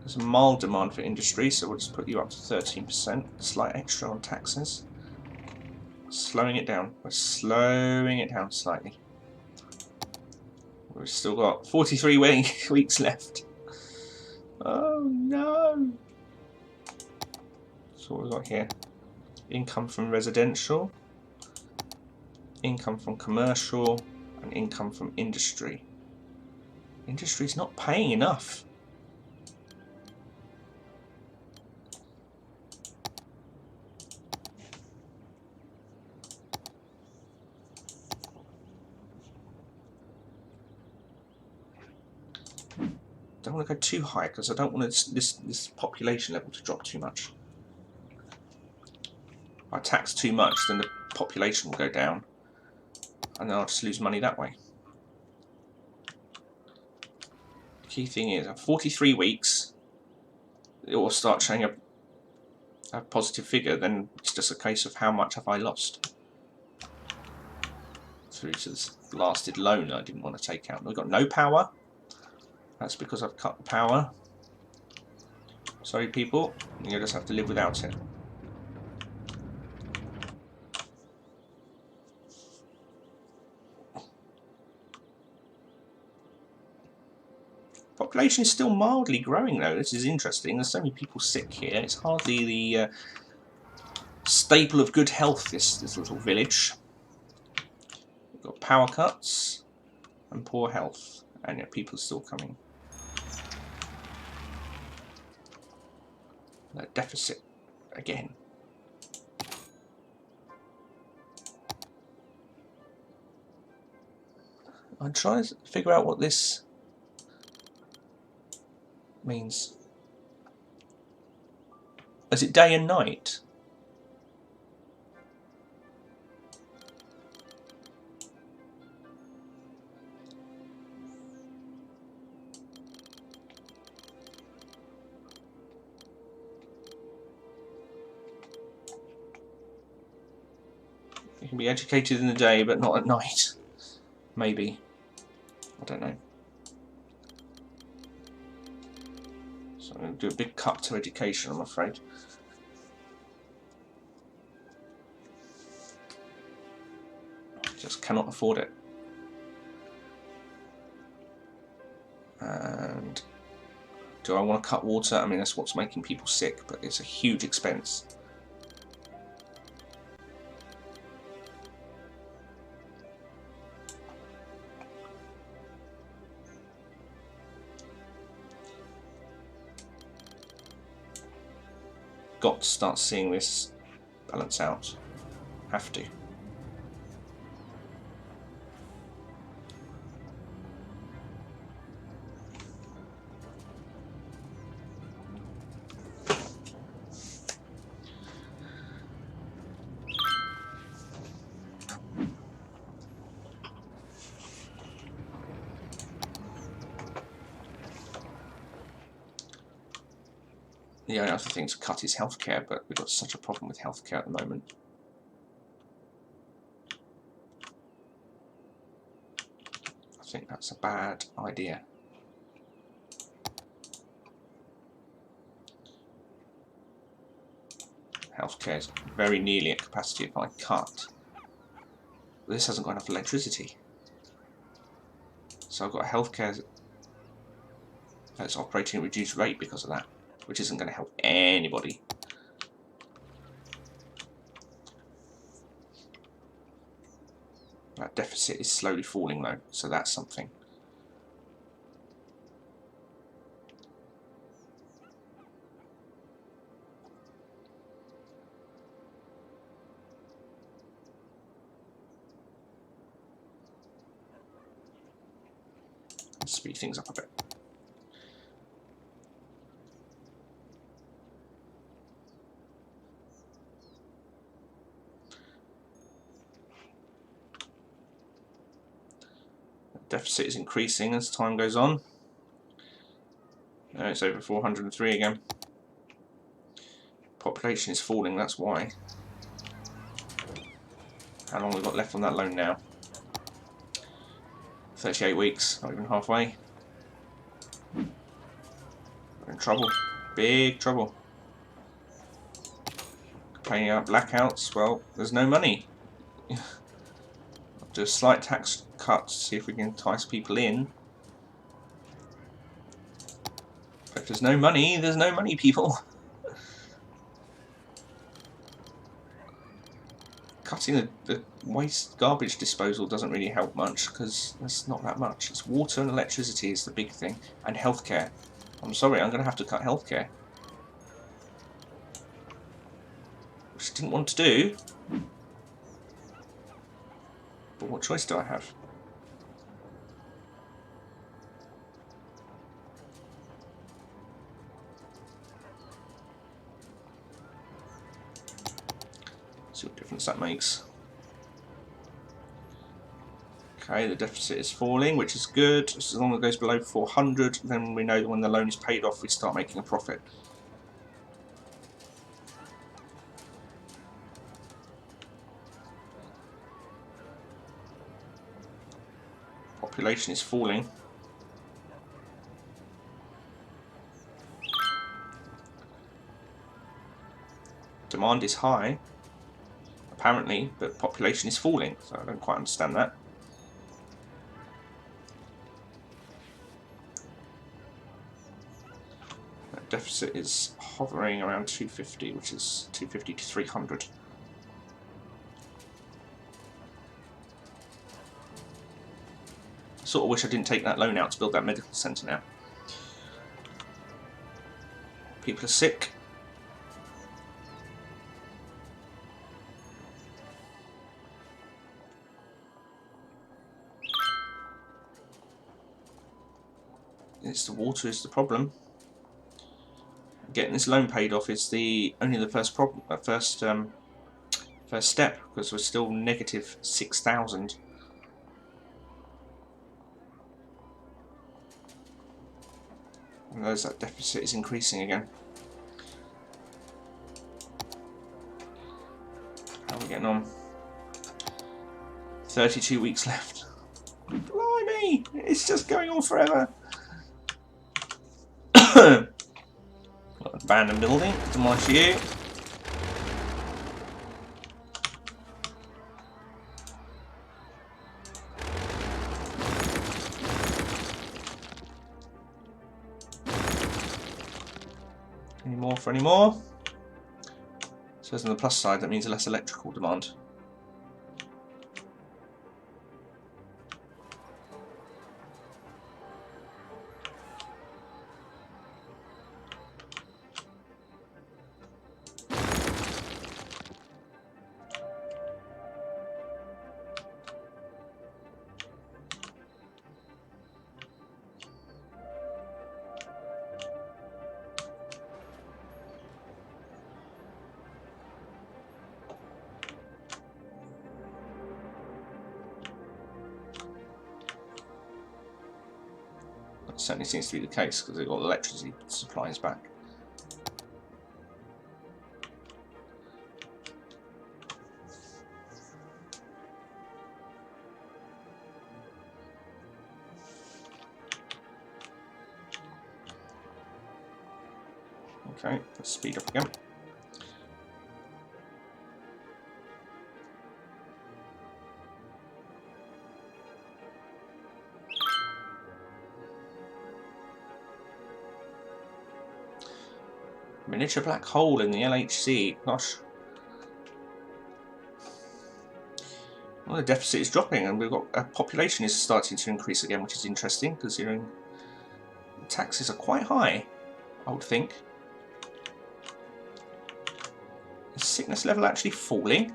Speaker 1: There's a mild demand for industry, so we'll just put you up to 13%. Slight extra on taxes. Slowing it down. We're slowing it down slightly. We've still got 43 weeks left. Oh no! So what we've got here. Income from residential. Income from commercial. And income from industry. Industry's not paying enough. Don't want to go too high because I don't want this population level to drop too much. If I tax too much, then the population will go down, and then I'll just lose money that way. The key thing is, at 43 weeks, it will start showing a positive figure. Then it's just a case of how much have I lost through to this lasted loan I didn't want to take out. We've got no power. That's because I've cut the power. Sorry people, you'll just have to live without it. Population is still mildly growing though. This is interesting. There's so many people sick here. It's hardly the staple of good health, this little village. We've got power cuts and poor health. And yet people are still coming. The deficit again. I'm trying to figure out what this means. Is it day and night? You can be educated in the day, but not at night. Maybe. I don't know. So I'm going to do a big cut to education, I'm afraid. Just cannot afford it. And do I want to cut water? I mean, that's what's making people sick, but it's a huge expense. Got to start seeing this balance out. Have to. The only other thing to cut is healthcare, but we've got such a problem with healthcare at the moment. I think that's a bad idea. Healthcare is very nearly at capacity if I cut. But this hasn't got enough electricity. So I've got a healthcare that's operating at reduced rate because of that, which isn't going to help anybody. That deficit is slowly falling though, so that's something. Speed things up a bit. Deficit is increasing as time goes on. It's over 403 again. Population is falling, that's why. How long have we got left on that loan now? 38 weeks, not even halfway. We're in trouble. Big trouble. Complaining about blackouts, well, there's no money. Do a slight tax cut to see if we can entice people in. But if there's no money, people. Cutting the waste garbage disposal doesn't really help much because there's not that much. It's water and electricity is the big thing, and healthcare. I'm sorry, I'm going to have to cut healthcare, which I didn't want to do. But what choice do I have? See what difference that makes. Okay, the deficit is falling, which is good. As long as it goes below 400, then we know that when the loan is paid off, we start making a profit. Population is falling. Demand is high, apparently, but population is falling, so I don't quite understand that. That deficit is hovering around 250, which is 250 to 300. Sort of wish I didn't take that loan out to build that medical centre now. People are sick. It's the water is the problem. Getting this loan paid off is only the first problem, first step, because we're still negative 6,000. And there's that deficit is increasing again. How are we getting on? 32 weeks left. Blimey! It's just going on forever. Abandoned building, demolish you. more for any more. So on the plus side, that means less electrical demand. That certainly seems to be the case because they've got electricity supplies back. Okay, let's speed up again. Miniature black hole in the LHC. Gosh. Well, the deficit is dropping, and we've got population is starting to increase again, which is interesting, considering taxes are quite high, I would think. Is sickness level actually falling?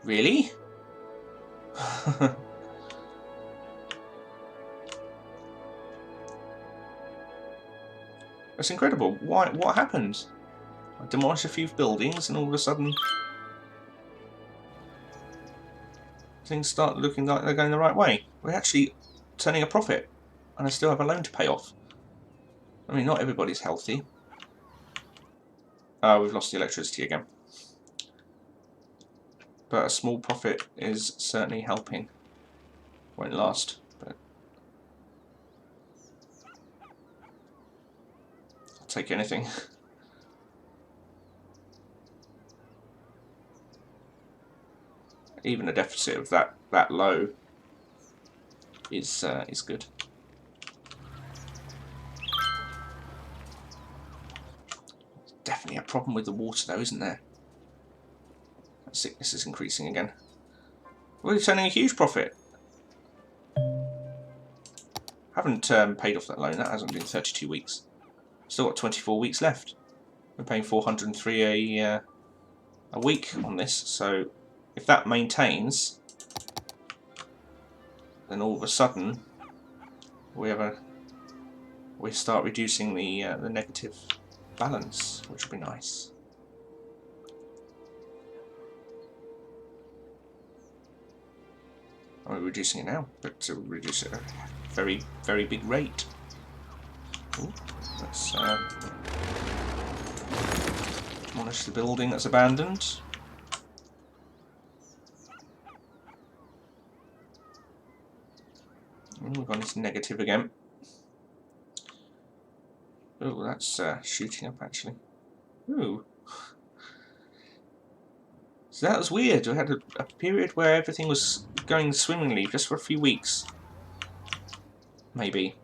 Speaker 1: Really? That's incredible. Why? What happened? I demolished a few buildings, and all of a sudden, things start looking like they're going the right way. We're actually turning a profit, and I still have a loan to pay off. I mean, not everybody's healthy. Oh, we've lost the electricity again. But a small profit is certainly helping. Won't last, but I'll take anything. Even a deficit of that low is good. Definitely a problem with the water, though, isn't there? That sickness is increasing again. We're turning a huge profit. Haven't paid off that loan. That hasn't been 32 weeks. Still got 24 weeks left. We're paying 403 a week on this. So if that maintains, then all of a sudden we start reducing the negative balance, which would be nice. We're reducing it now, but to reduce it at a very, very big rate. Ooh, let's demolish the building that's abandoned. We've gone into negative again. Oh, that's shooting up actually. Ooh. So that was weird. We had a period where everything was going swimmingly just for a few weeks. Maybe.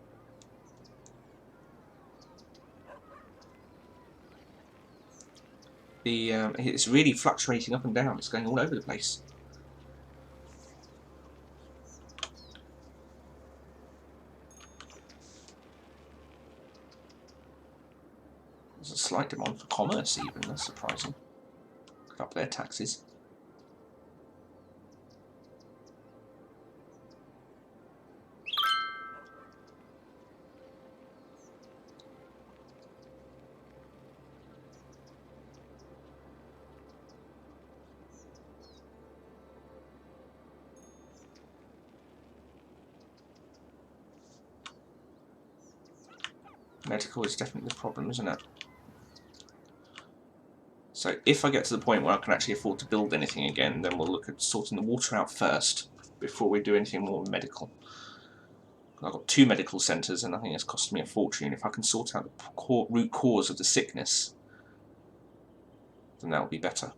Speaker 1: It's really fluctuating up and down. It's going all over the place. There's a slight demand for commerce even. That's surprising. Could up their taxes. Medical is definitely the problem, isn't it? So if I get to the point where I can actually afford to build anything again, then we'll look at sorting the water out first before we do anything more medical. I've got 2 medical centres and I think it's costing me a fortune. If I can sort out the root cause of the sickness, then that will be better.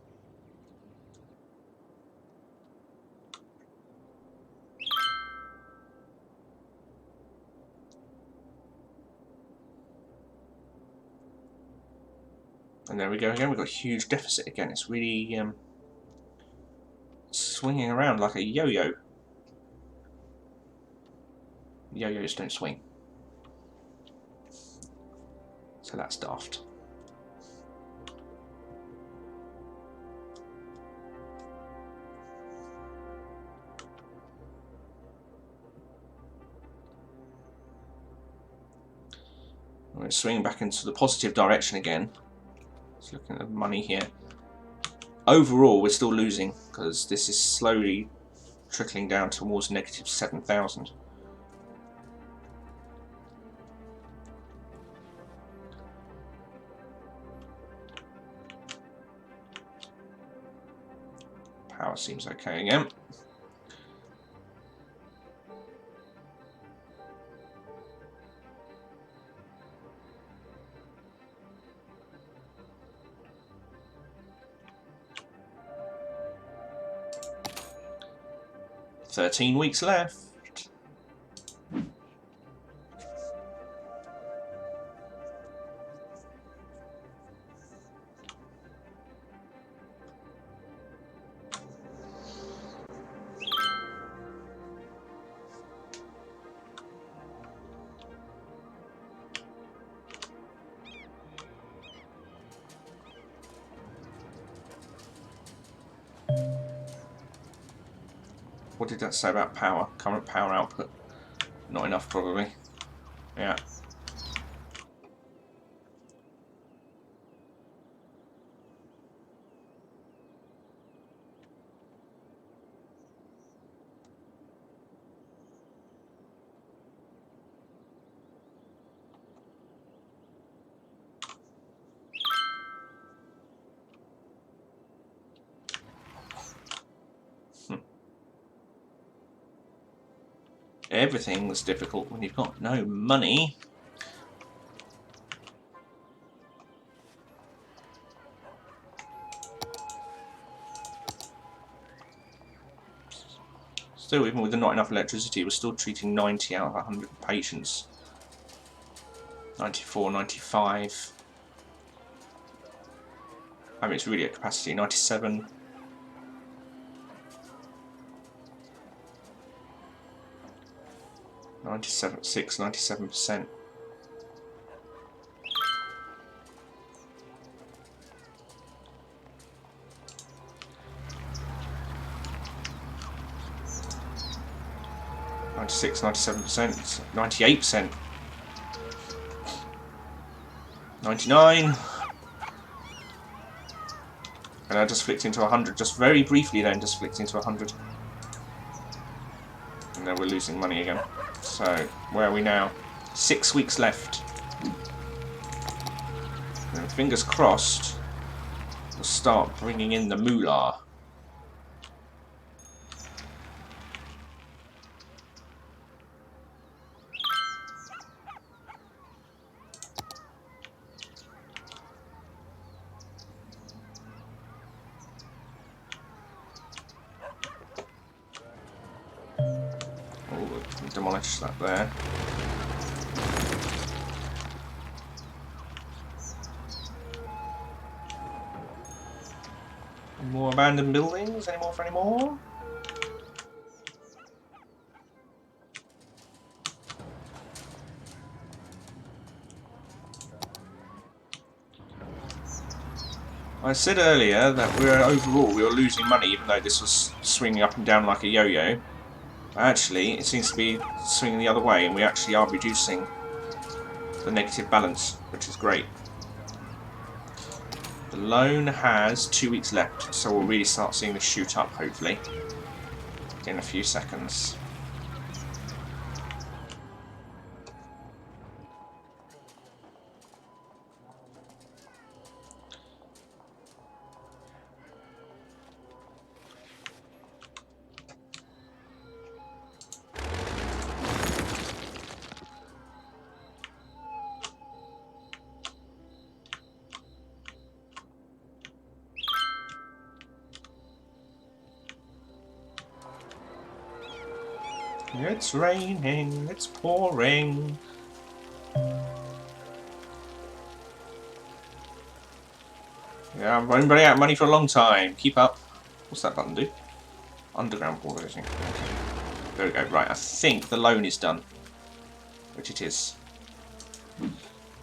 Speaker 1: And there we go again. We've got a huge deficit again. It's really swinging around like a yo-yo. Yo-yos don't swing. So that's daft. We're swinging back into the positive direction again. Let's look at the money here. Overall, we're still losing because this is slowly trickling down towards negative 7,000. Power seems okay again. "13 weeks left." What did that say about power? Current power output. Not enough, probably. Yeah. Everything's difficult when you've got no money. Still, even with not enough electricity, we're still treating 90 out of 100 patients. 94, 95. I mean, it's really at capacity. 97. 97.6, 97%. "96, 97%, 98%, 99." And I just flicked into 100, just very briefly then, just flicked into 100. And then we're losing money again. So, where are we now? 6 weeks left. And fingers crossed, we'll start bringing in the moolah. Demolish that there. More abandoned buildings? Any more for any more? I said earlier that overall we were losing money, even though this was swinging up and down like a yo-yo. Actually, it seems to be swinging the other way, and we actually are reducing the negative balance, which is great. The loan has 2 weeks left, so we'll really start seeing this shoot up, hopefully, in a few seconds. It's raining, it's pouring. Yeah, I've been running out of money for a long time. Keep up. What's that button do? Underground water, I think. There we go. Right, I think the loan is done. Which it is.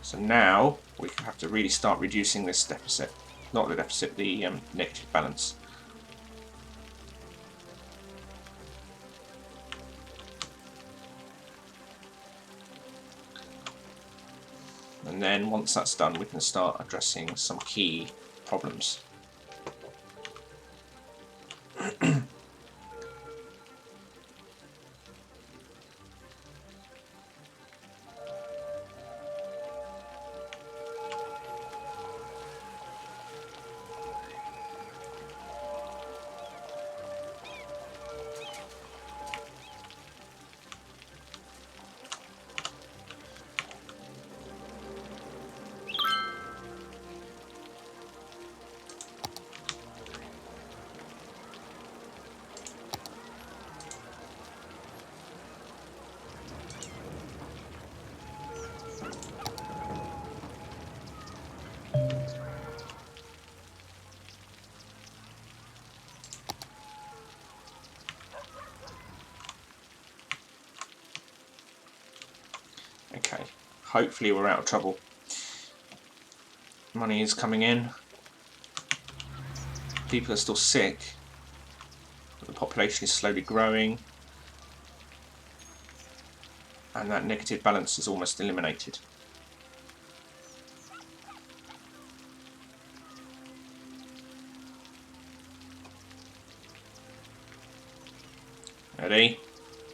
Speaker 1: So now we have to really start reducing this deficit. Not the deficit, the negative balance. And then once that's done, we can start addressing some key problems. Okay, hopefully we're out of trouble. Money is coming in. People are still sick. But the population is slowly growing. And that negative balance is almost eliminated. Ready?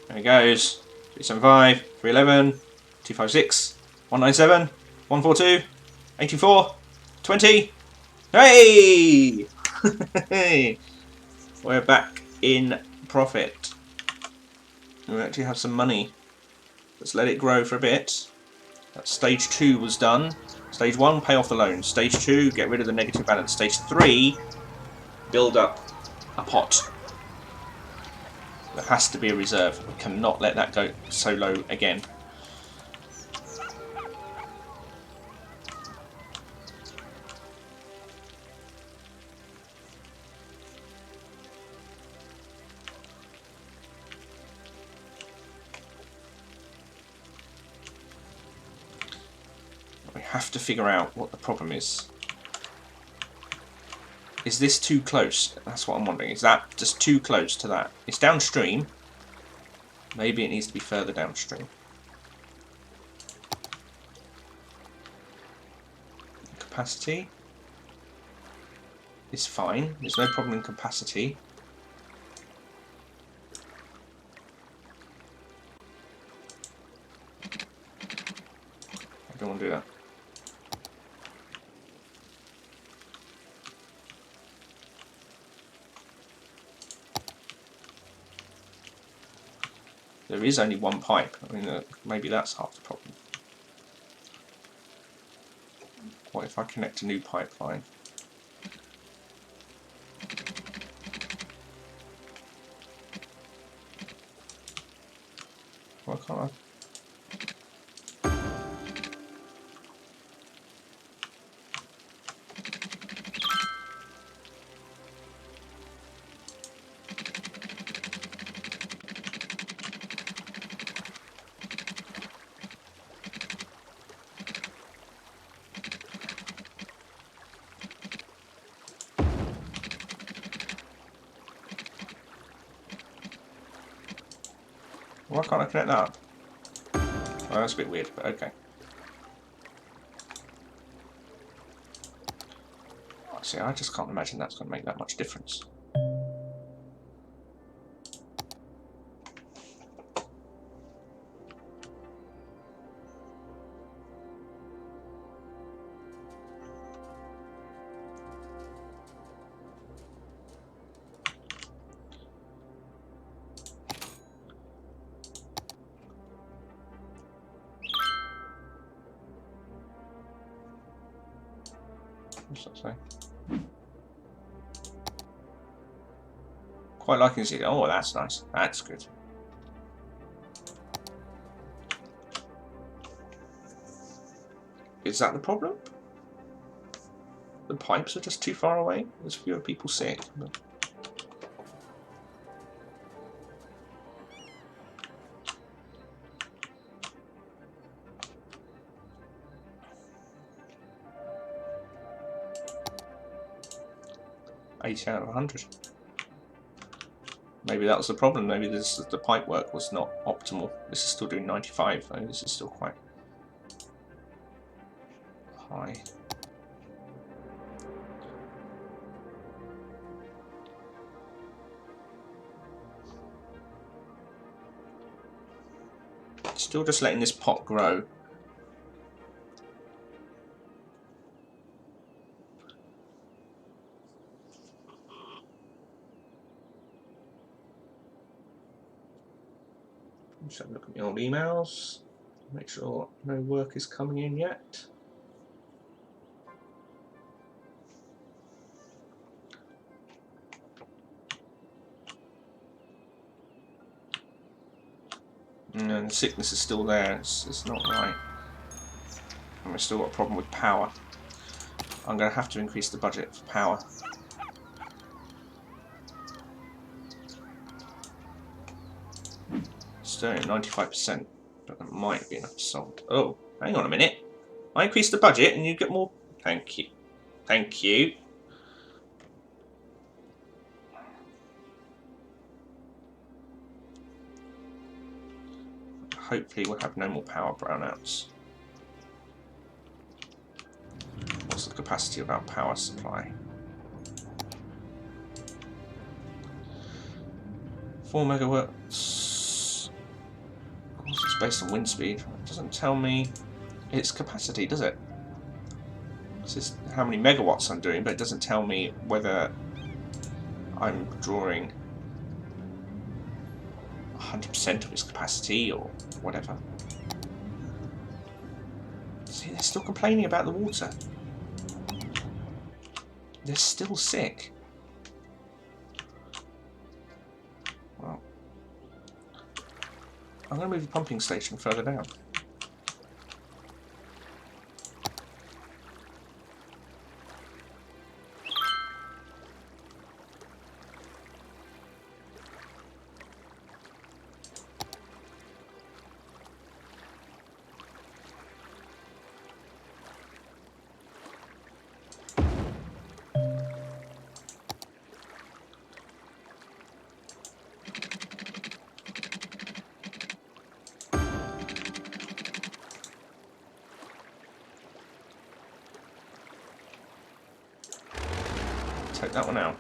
Speaker 1: There it goes. 375, 311, 256, 197, 142, 84, 20. Hey! We're back in profit. We actually have some money. Let's let it grow for a bit. That stage 2 was done. Stage 1, pay off the loan. Stage 2, get rid of the negative balance. Stage 3, build up a pot. There has to be a reserve. We cannot let that go so low again. We have to figure out what the problem is. Is this too close? That's what I'm wondering. Is that just too close to that? It's downstream. Maybe it needs to be further downstream. Capacity is fine. There's no problem in capacity. I don't want to do that. There is only one pipe. I mean, maybe that's half the problem. What if I connect a new pipeline? Why can't I? Why can't I connect that up? Well, that's a bit weird, but okay. See, I just can't imagine that's going to make that much difference. What's that say? Quite liking to see. Oh, that's nice. That's good. Is that the problem? the pipes are just too far away. There's fewer people sick. But... $80 out of 100. Maybe that was the problem. Maybe the pipe work was not optimal. This is still doing 95. I think this is still quite high. Still just letting this pot grow. Just have a look at my old emails. Make sure no work is coming in yet. And the sickness is still there. It's not right. And we've still got a problem with power. I'm going to have to increase the budget for power. Still at 95%, but that might be enough to solve. Oh, hang on a minute. I increased the budget and you get more. Thank you. Thank you. Hopefully we'll have no more power brownouts. What's the capacity of our power supply? 4 megawatts. Of course it's based on wind speed. It doesn't tell me its capacity, does it? It says how many megawatts I'm doing, but it doesn't tell me whether I'm drawing 100% of its capacity or whatever. See, they're still complaining about the water. They're still sick. Well, I'm going to move the pumping station further down. Take that one out.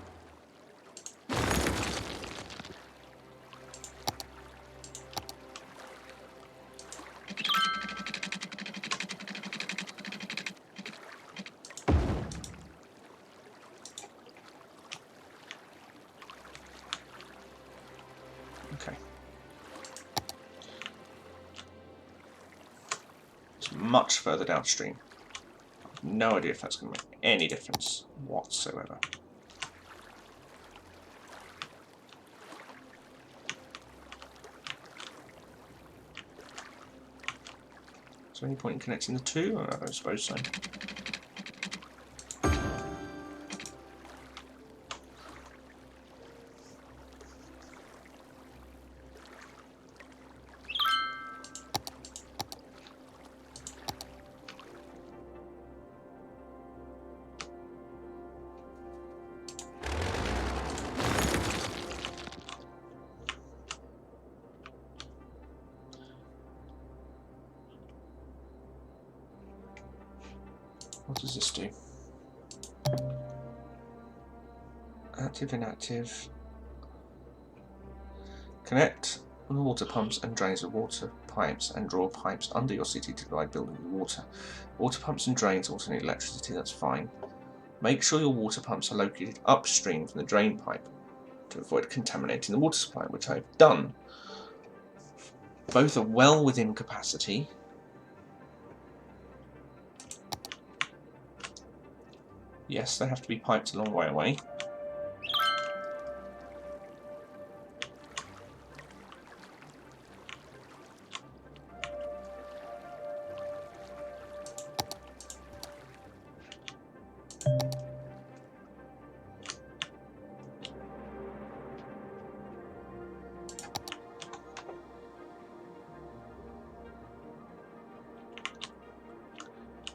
Speaker 1: Okay. It's much further downstream. I have no idea if that's going to make any difference whatsoever. Is there any point in connecting the two? I don't suppose so. What does this do? Active, inactive. Connect water pumps and drains of water pipes and draw pipes under your city to provide building with water. Water pumps and drains alternate electricity, that's fine. Make sure your water pumps are located upstream from the drain pipe to avoid contaminating the water supply, which I've done. Both are well within capacity. Yes, they have to be piped a long way away.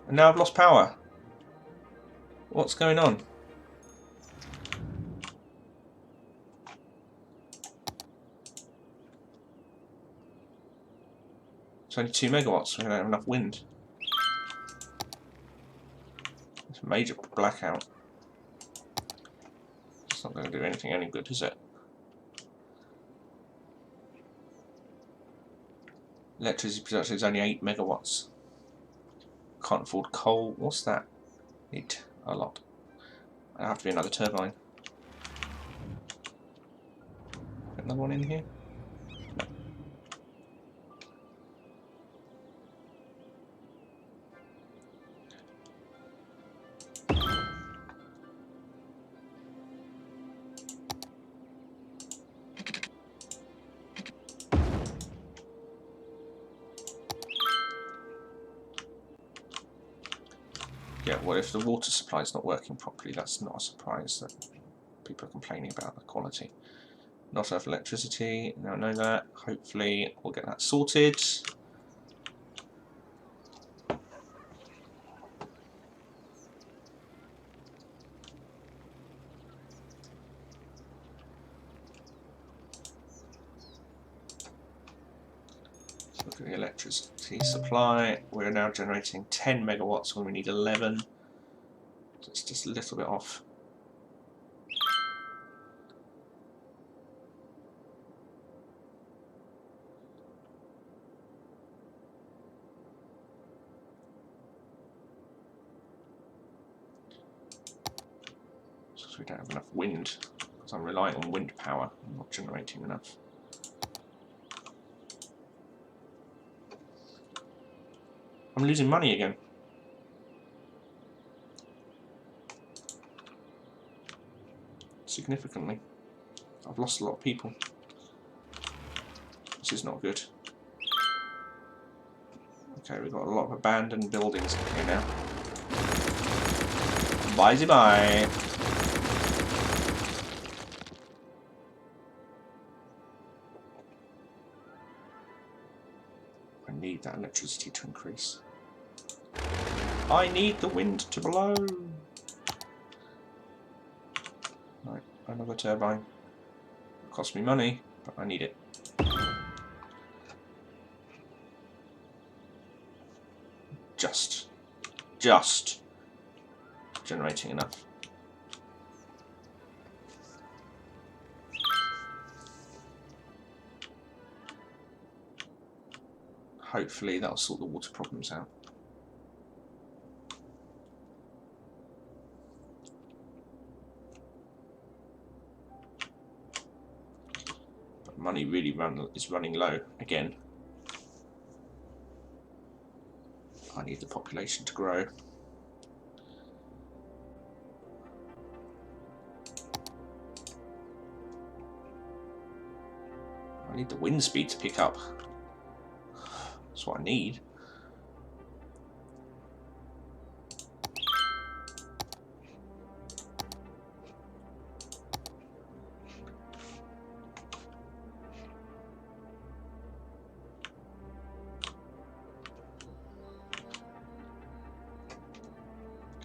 Speaker 1: And now I've lost power. What's going on? It's only 2 megawatts, we don't have enough wind. It's a major blackout. It's not going to do anything any good, is it? Electricity production is only 8 megawatts. Can't afford coal. What's that? Need a lot. There'll have to be another turbine. Another one in here? No. Yeah, well, if the water supply is not working properly, that's not a surprise that people are complaining about the quality. Not enough electricity, now I know that. Hopefully we'll get that sorted. Look at the electricity supply. We're now generating 10 megawatts when we need 11. So it's just a little bit off. Because we don't have enough wind. Because I'm relying on wind power. I'm not generating enough. I'm losing money again. Significantly. I've lost a lot of people. This is not good. Okay, we've got a lot of abandoned buildings here now. Bye-bye. I need that electricity to increase. I need the wind to blow. Right, another turbine. It costs me money, but I need it. Just generating enough. Hopefully that'll sort the water problems out. But money really is running low again. I need the population to grow. I need the wind speed to pick up. That's what I need.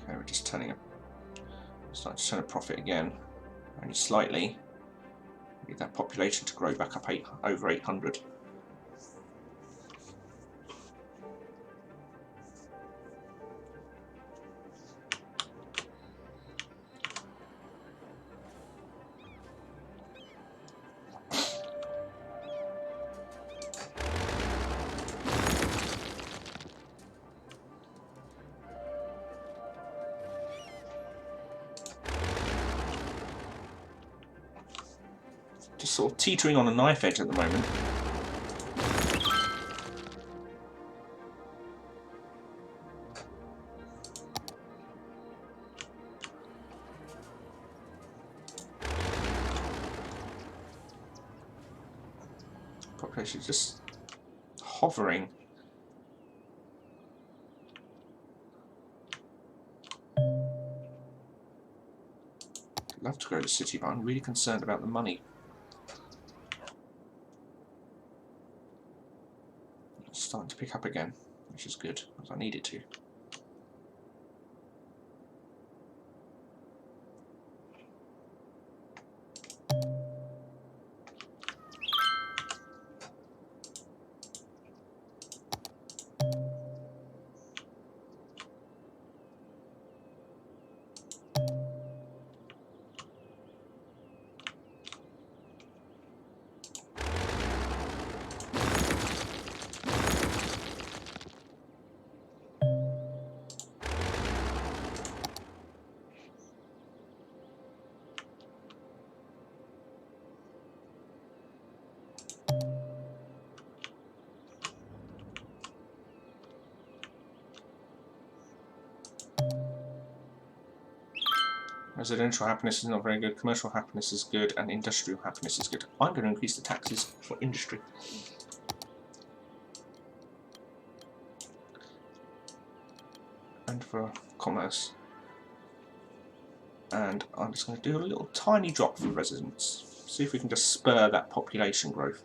Speaker 1: Okay, we're just turning up. Starting to turn a profit again, only slightly. We need that population to grow back up over 800. Just sort of teetering on a knife edge at the moment. Population just hovering. I'd love to grow the city, but I'm really concerned about the money. It's starting to pick up again, which is good, because I need it to. Residential happiness is not very good, commercial happiness is good, and industrial happiness is good. I'm going to increase the taxes for industry. And for commerce. And I'm just going to do a little tiny drop for residents. See if we can just spur that population growth.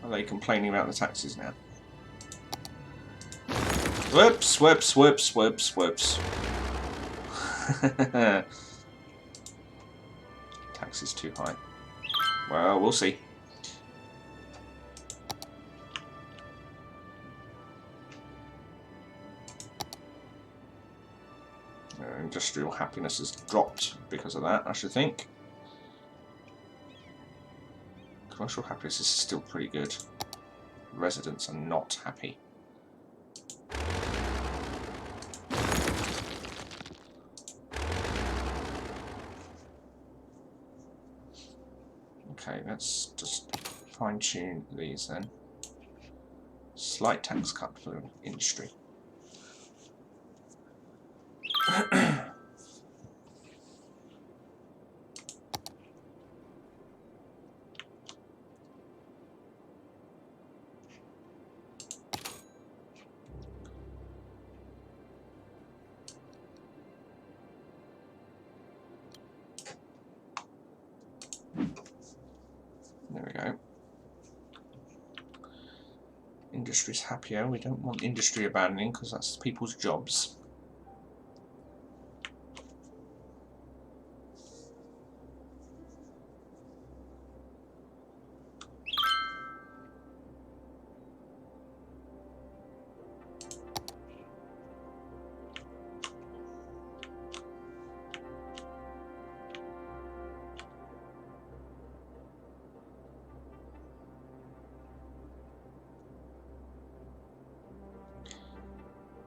Speaker 1: Are they complaining about the taxes now? Whoops, whoops, whoops, whoops, whoops. Tax is too high. Well, we'll see. Industrial happiness has dropped because of that, I should think. Commercial happiness is still pretty good. Residents are not happy. Okay, let's just fine-tune these then. Slight tax cut for industry. There we go. Industry's happier. We don't want industry abandoning because that's people's jobs.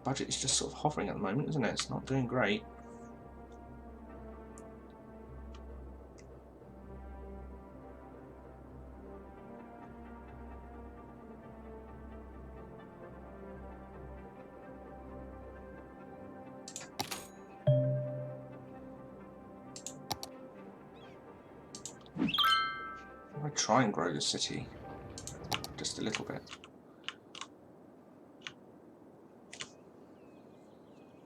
Speaker 1: Budget is just sort of hovering at the moment, isn't it? It's not doing great. I'm going to try and grow the city just a little bit.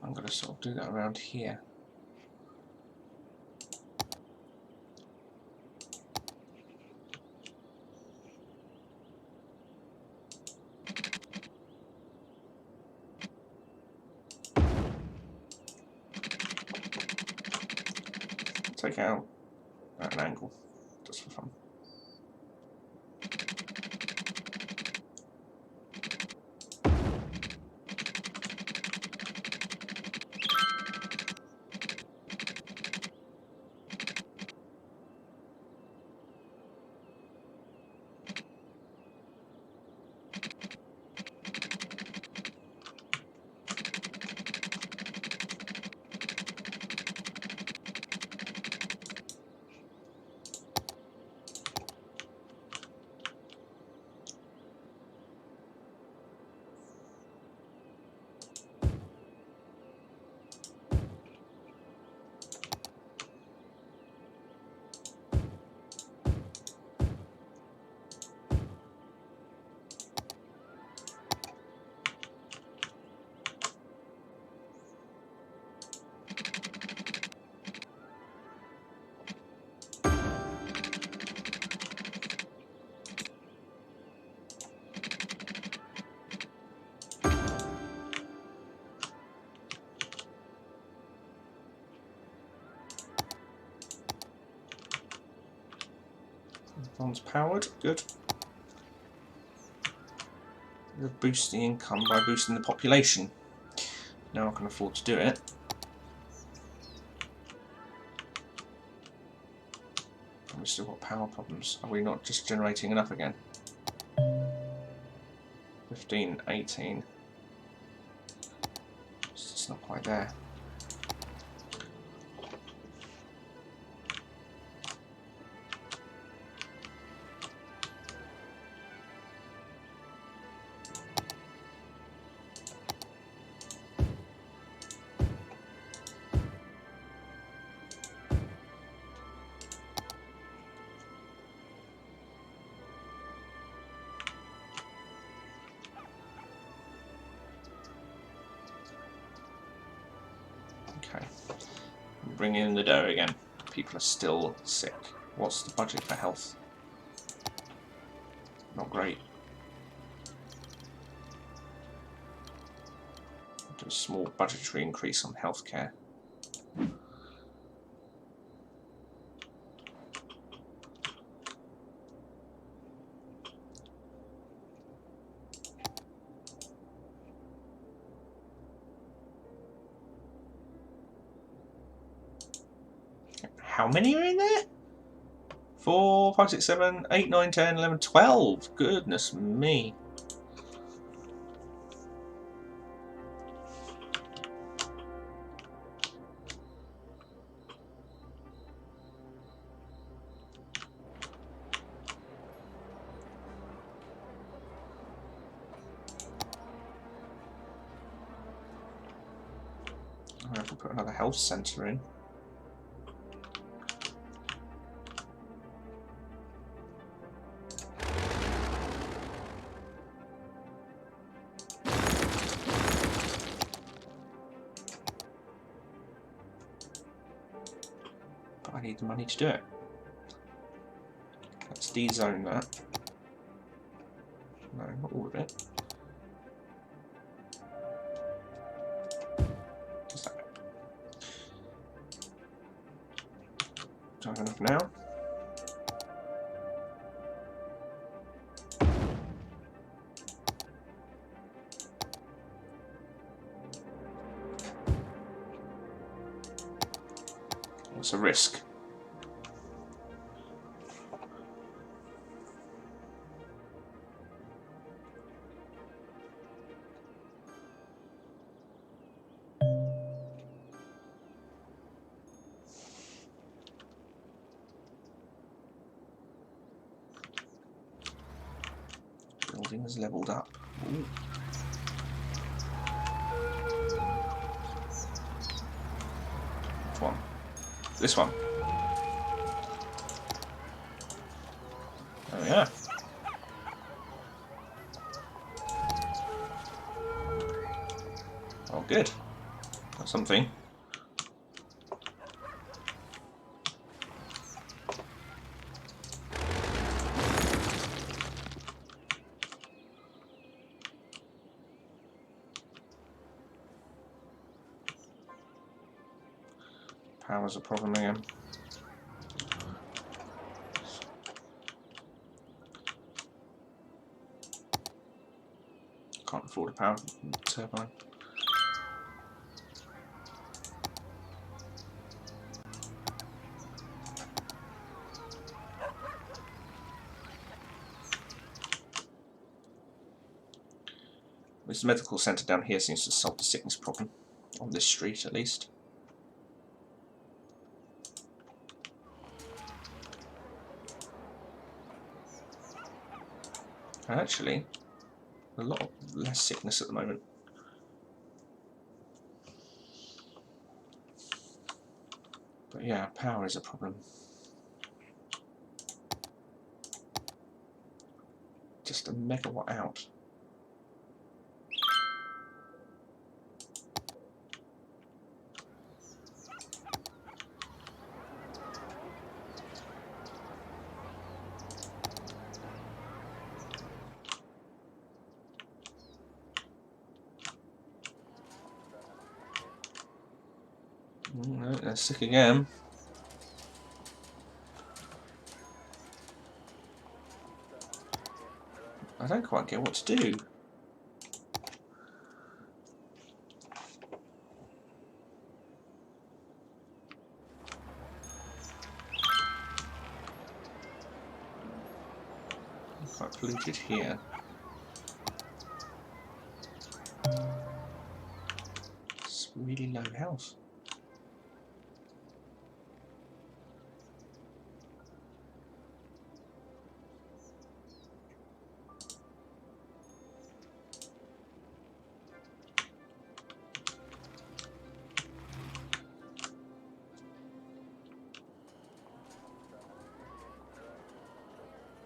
Speaker 1: I'm going to sort of do that around here. Take out at an angle, just for fun. One's powered, good. Boost the income by boosting the population. Now I can afford to do it. We've still got power problems. Are we not just generating enough again? 15, 18. It's just not quite there. Okay, bring in the dough again. People are still sick. What's the budget for health? Not great. Do a small budgetary increase on healthcare. How many are in there? 4, 5, 6, 7, 8, 9, 10, 11, 12. Goodness me. I have to put another health centre in. But I need the money to do it. Let's de-zone that. No, not all of it. Just that. Do I have enough now? It's a risk. Building has leveled up. Ooh. Which one? This one. Oh yeah. Oh good. Got something. Power's a problem again. Can't afford a power turbine. This medical centre down here seems to solve the sickness problem, on this street at least. And actually, a lot less sickness at the moment. But yeah, power is a problem. Just a megawatt out. No, they're sick again. I don't quite get what to do. Quite polluted here. It's a really low house.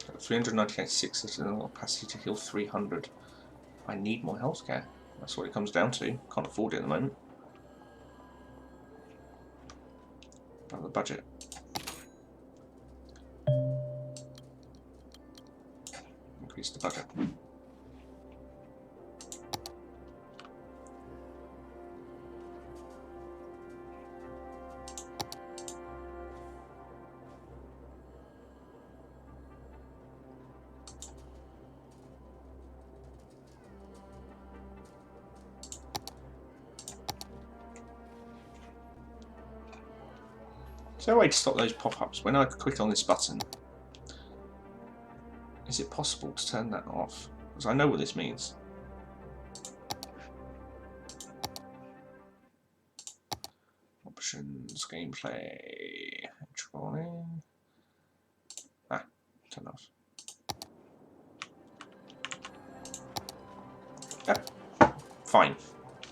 Speaker 1: Got 398 citizens, capacity to heal 300. I need more healthcare. That's what it comes down to. Can't afford it at the moment. Not the budget. Increase the budget. Is there a way to stop those pop-ups? When I click on this button, is it possible to turn that off? Because I know what this means. Options, gameplay, controlling. Ah, turn off. Yeah, fine.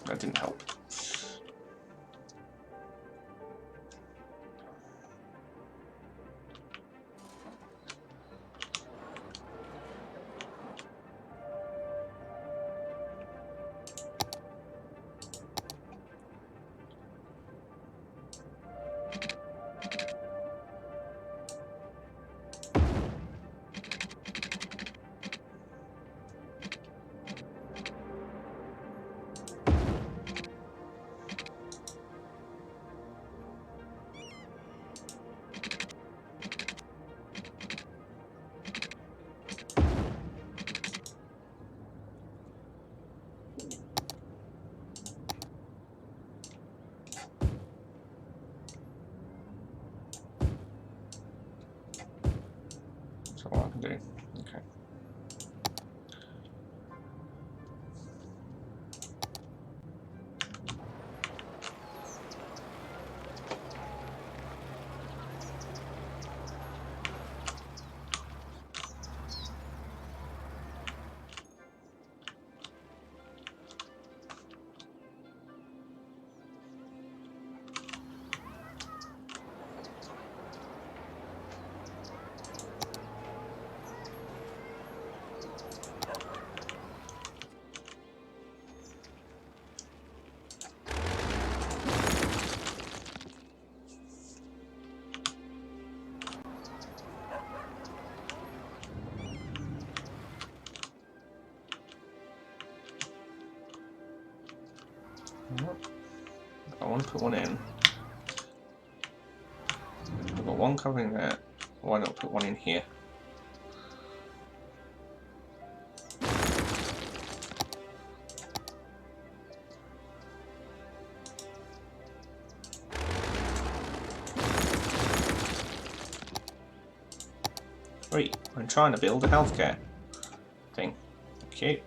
Speaker 1: That didn't help. That's all I can do. Okay. I want to put one in. I've got one covering there. Why not put one in here? Wait, I'm trying to build a healthcare thing. Okay.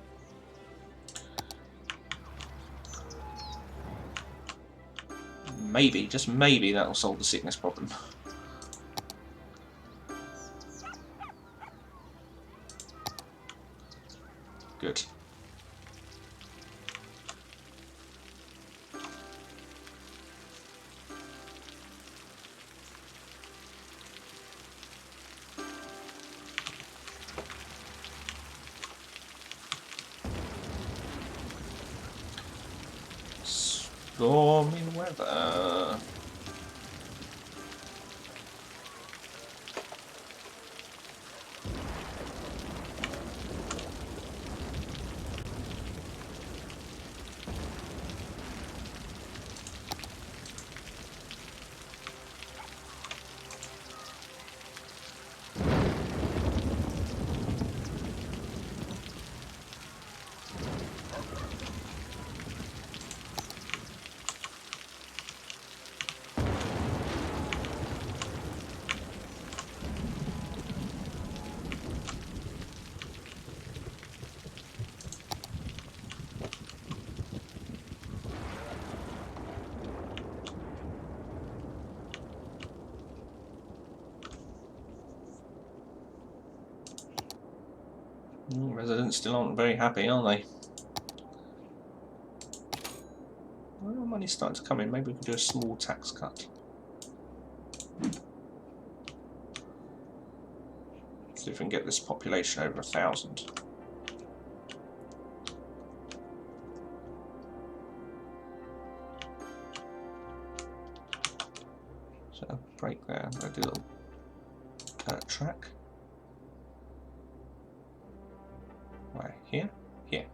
Speaker 1: Maybe, just maybe, that'll solve the sickness problem. Good. Stormy weather. Residents still aren't very happy, are they? Well, money's starting to come in. Maybe we can do a small tax cut. See if we can get this population over 1,000. So break there. I'm going to do a little track. Right, here, here.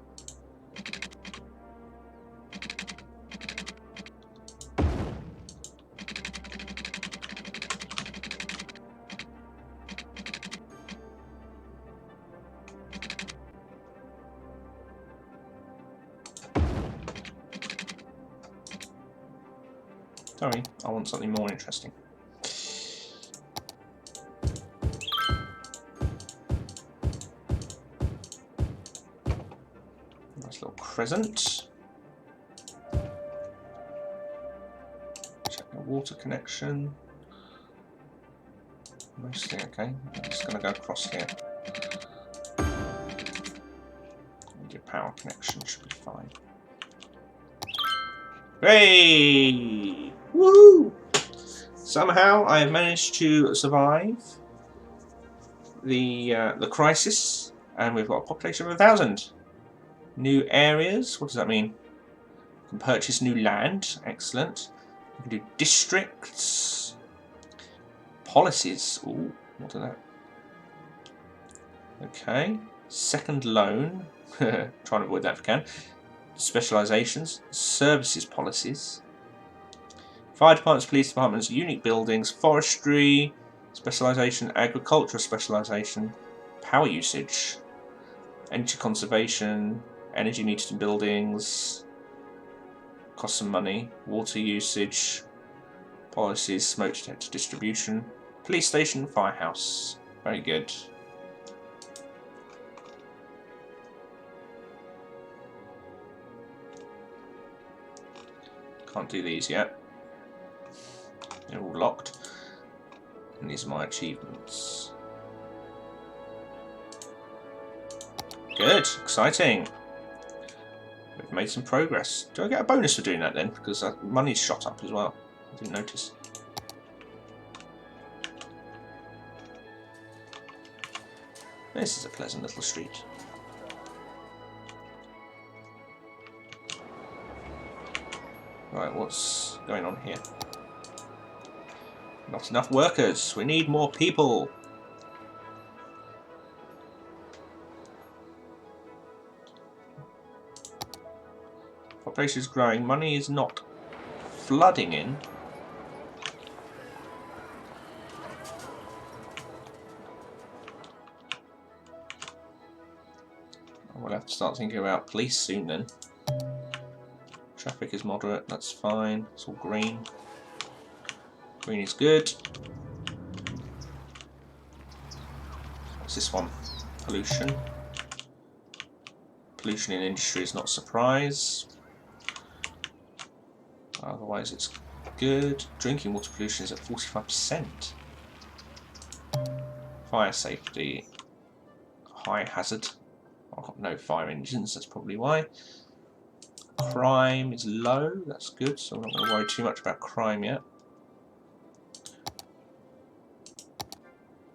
Speaker 1: Sorry, I want something more interesting. Nice little crescent. Check the water connection. Mostly okay. I'm just going to go across here. And your power connection should be fine. Hey! Woo! Somehow I have managed to survive the crisis, and we've got a population of 1,000. New areas. What does that mean? You can purchase new land. Excellent. You can do districts. Policies. Ooh, what is that? Okay. Second loan. Trying to avoid that if we can. Specializations. Services policies. Fire departments, police departments, unique buildings, forestry, specialization, agricultural specialization, power usage, energy conservation, energy needed in buildings, cost some money, water usage, policies, smoke detector distribution, police station, firehouse. Very good. Can't do these yet. They're all locked. And these are my achievements. Good, exciting. We've made some progress. Do I get a bonus for doing that then? Because money's shot up as well. I didn't notice. This is a pleasant little street. Right, what's going on here? Not enough workers. We need more people. Population is growing. Money is not flooding in. We'll have to start thinking about police soon then. Traffic is moderate. That's fine. It's all green. Green is good. What's this one? Pollution. Pollution in industry is not a surprise. Otherwise it's good. Drinking water pollution is at 45%. Fire safety. High hazard. I've got no fire engines, that's probably why. Crime is low, that's good, so I'm not going to worry too much about crime yet.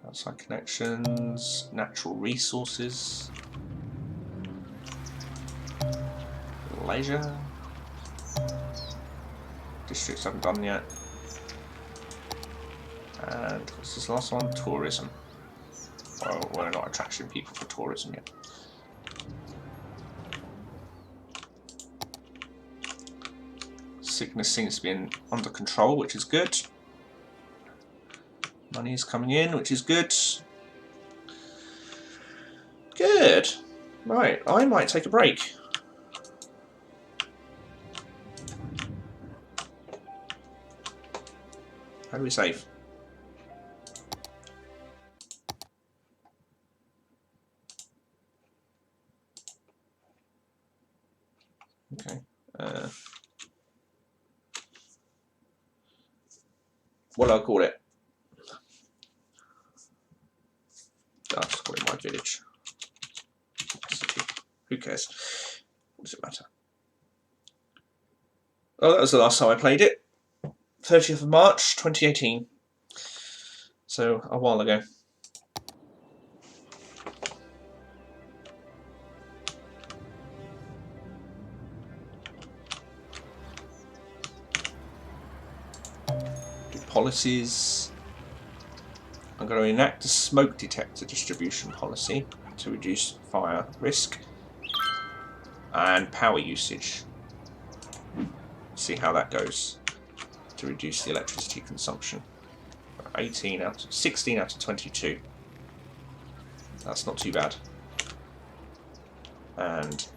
Speaker 1: Outside connections, natural resources, leisure, districts I haven't done yet, and what's this last one? Tourism. Well, we're not attracting people for tourism yet. Sickness seems to be under control, which is good. Money is coming in, which is good. Good. Right, I might take a break. How do we save? Okay. What do I call it? I'll just call it my village. Who cares? What does it matter? Oh, that was the last time I played it. 30th of March 2018. So, a while ago. Do policies. I'm going to enact a smoke detector distribution policy to reduce fire risk and power usage. See how that goes to reduce the electricity consumption. 16 out of 22. That's not too bad. And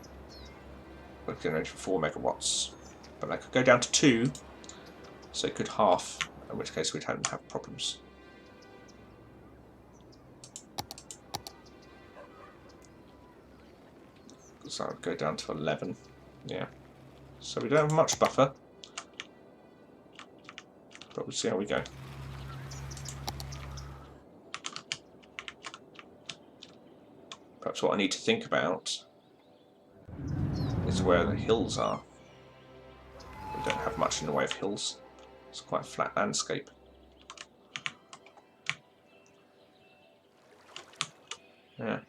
Speaker 1: we're going for 4 megawatts, but I could go down to 2, so it could half, in which case we'd have problems. So I'd go down to 11. Yeah. So we don't have much buffer, but we'll see how we go. Perhaps what I need to think about is where the hills are. We don't have much in the way of hills. It's quite a flat landscape. Yeah.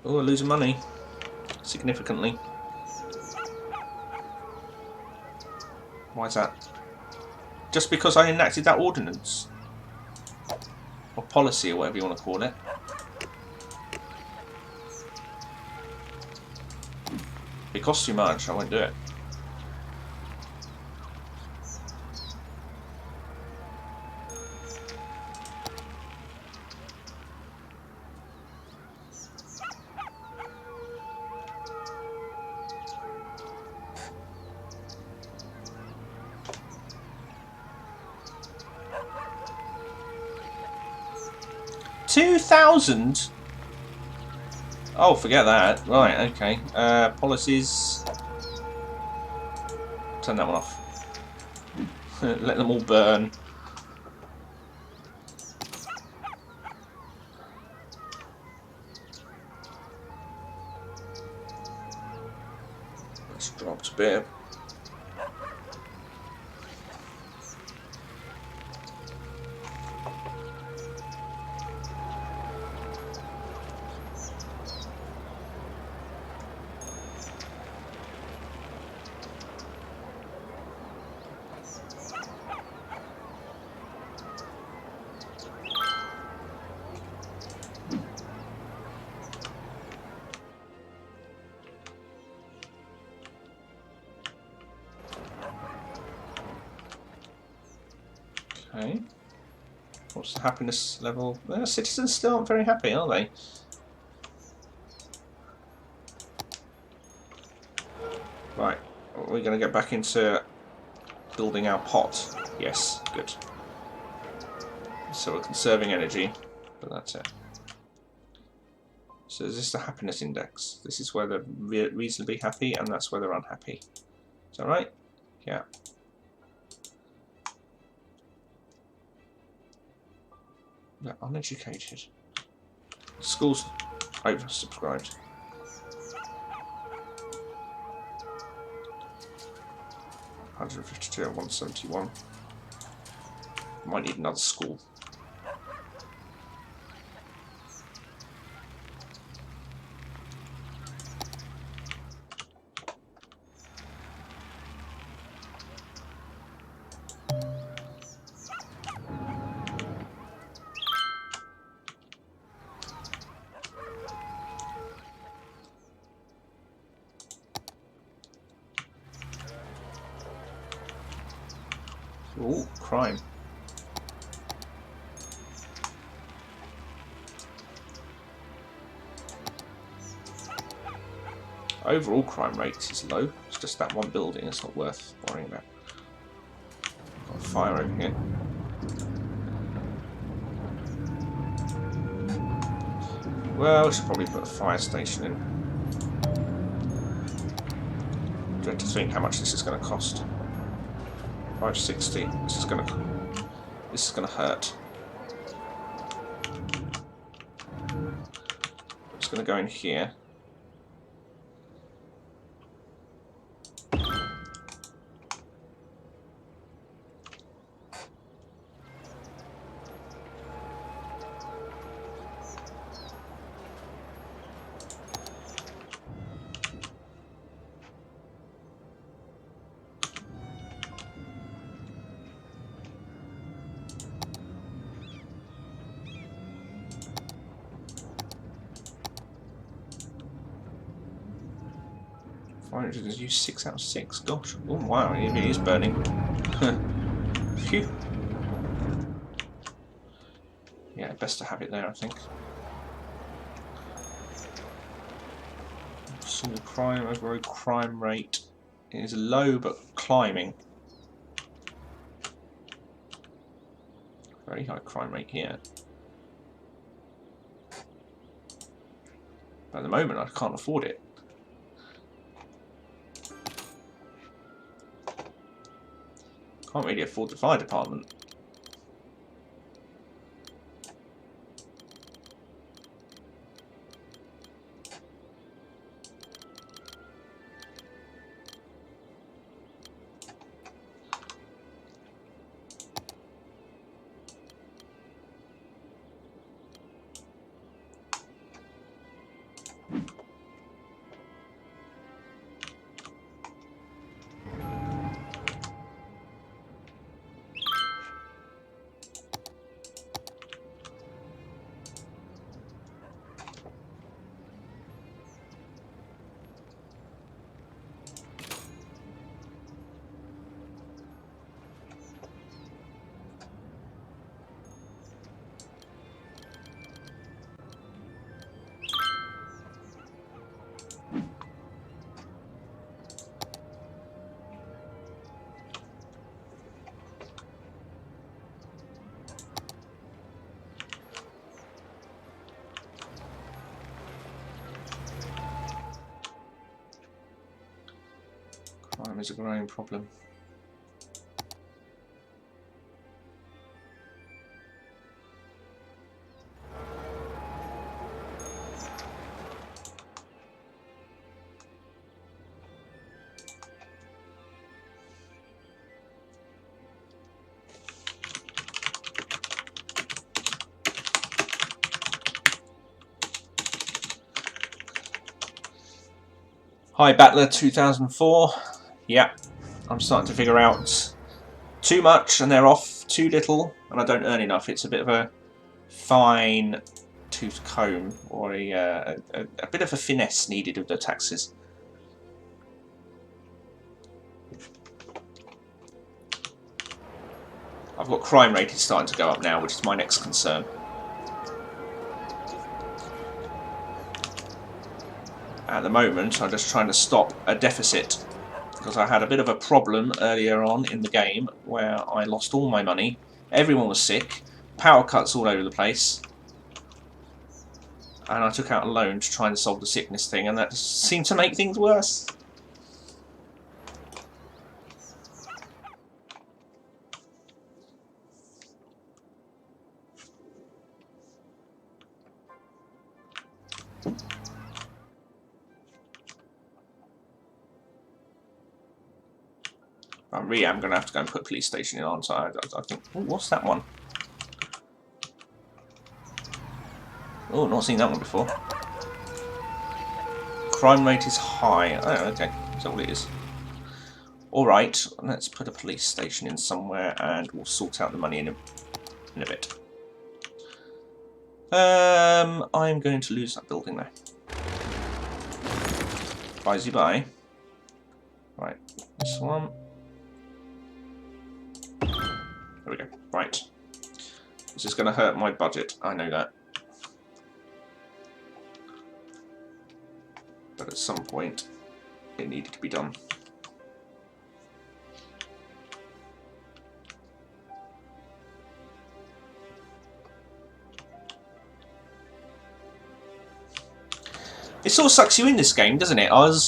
Speaker 1: Oh, we're losing money. Significantly. Why is that? Just because I enacted that ordinance? Or policy, or whatever you want to call it. If it costs too much, I won't do it. $2,000? Oh, forget that. Right, okay. Policies. Turn that one off. Let them all burn. That's dropped a bit. Okay. What's the happiness level? Well, citizens still aren't very happy, are they? Right. Are we going to get back into building our pot? Yes. Good. So we're conserving energy, but that's it. So is this the happiness index? This is where they're reasonably happy, and that's where they're unhappy. Is that right? Yeah. They're uneducated. Schools oversubscribed. $152 and 171. Might need another school. Ooh, crime. Overall crime rate is low. It's just that one building. It's not worth worrying about. Got a fire over here. Well, we should probably put a fire station in. Do you have to think how much this is going to cost? 560. This is going to hurt. It's going to go in here. Fire engine has used 6 out of 6. Gosh. Oh wow, it really is burning. Phew. Yeah, best to have it there, I think. Single crime, overall crime rate is low but climbing. Very high crime rate here. But at the moment I can't afford it. Can't really afford the fire department. Crime is a growing problem. Hi Battler 2004. Yeah, I'm starting to figure out too much and they're off, too little and I don't earn enough. It's a bit of a fine tooth comb or a bit of a finesse needed with the taxes. I've got crime rate is starting to go up now, which is my next concern. At the moment, I'm just trying to stop a deficit because I had a bit of a problem earlier on in the game where I lost all my money. Everyone was sick, power cuts all over the place, and I took out a loan to try and solve the sickness thing, and that seemed to make things worse. I'm going to have to go and put a police station in, aren't I? I think. Ooh, what's that one? Oh, not seen that one before. Crime rate is high. Oh, okay. That's all it is. Alright, let's put a police station in somewhere and we'll sort out the money in a bit. I'm going to lose that building there. Bye. Right, this one. There we go. Right. This is going to hurt my budget. I know that. But at some point, it needed to be done. It sort of sucks you in this game, doesn't it? I was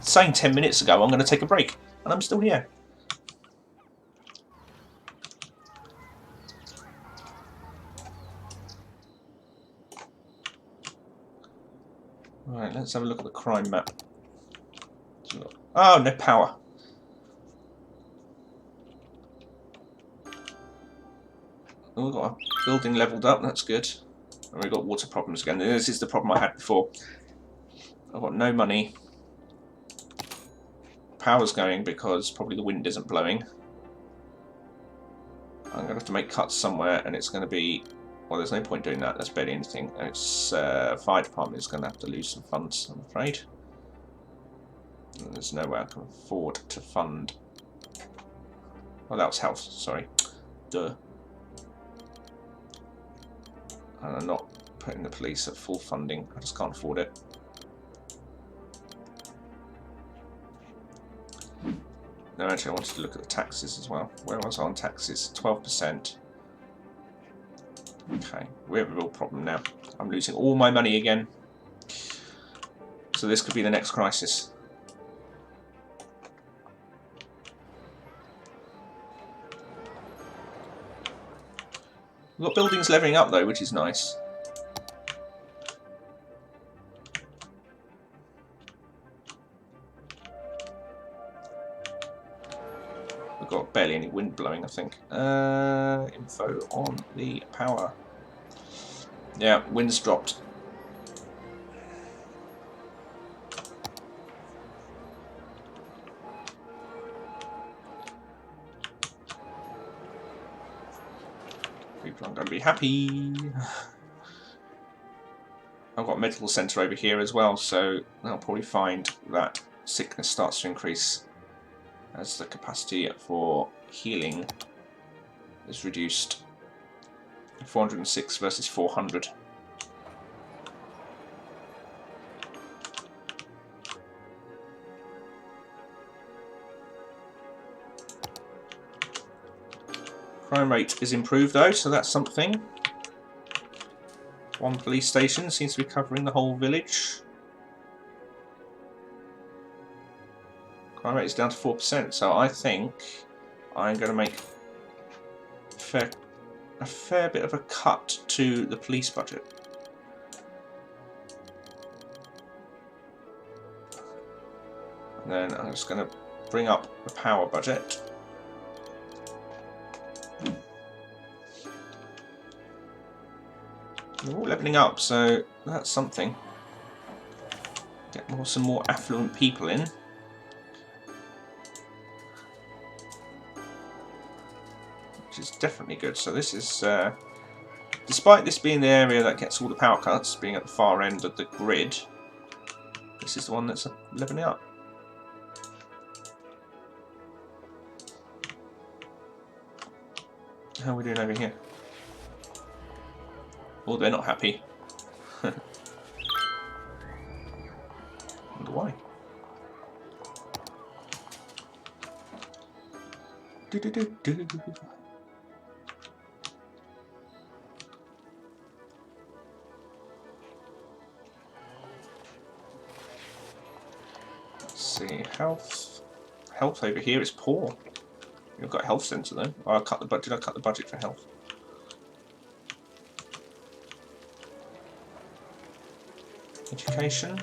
Speaker 1: saying 10 minutes ago I'm going to take a break, and I'm still here. Right, let's have a look at the crime map. Oh, no power. Oh, we've got a building levelled up, that's good. And we've got water problems again. This is the problem I had before. I've got no money. Power's going because probably the wind isn't blowing. I'm going to have to make cuts somewhere, and it's going to be... Well, there's no point doing that. That's barely anything. And it's fire department is going to have to lose some funds, I'm afraid. And there's no way I can afford to fund. Oh, that was health. Sorry. Duh. And I'm not putting the police at full funding. I just can't afford it. No, actually, I wanted to look at the taxes as well. Where was I on taxes? 12%. Okay, we have a real problem now. I'm losing all my money again. So this could be the next crisis. We've got buildings levelling up though, which is nice. We've got barely any wind blowing, I think. Info on the power. Yeah, wind's dropped. People aren't going to be happy. I've got a medical centre over here as well, so they'll probably find that sickness starts to increase as the capacity for healing is reduced. 406 versus 400. Crime rate is improved though, so that's something. One police station seems to be covering the whole village. Crime rate is down to 4%, so I think I'm going to make a fair bit of a cut to the police budget. And then I'm just going to bring up the power budget. They're all levelling up, so that's something. Get some more affluent people in. Which is definitely good. So this is, despite this being the area that gets all the power cuts, being at the far end of the grid, this is the one that's levelling up. How are we doing over here? Oh, they're not happy. Wonder why. Let's see, health. Health over here is poor. You've got a health centre though. Oh, I cut the budget. Did I cut the budget for health? Education.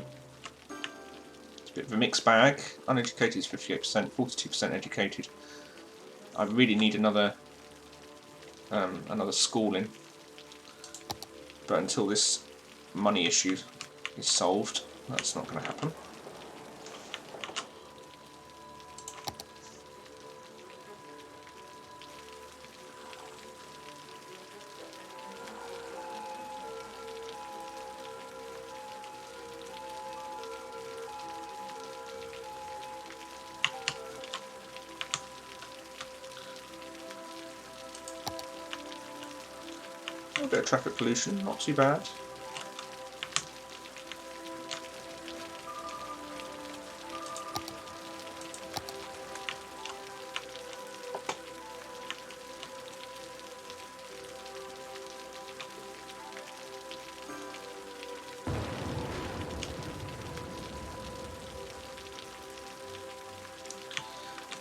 Speaker 1: It's a bit of a mixed bag. Uneducated is 58%, 42% educated. I really need another schooling. But until this money issue is solved, that's not going to happen. A bit of traffic pollution, not too bad.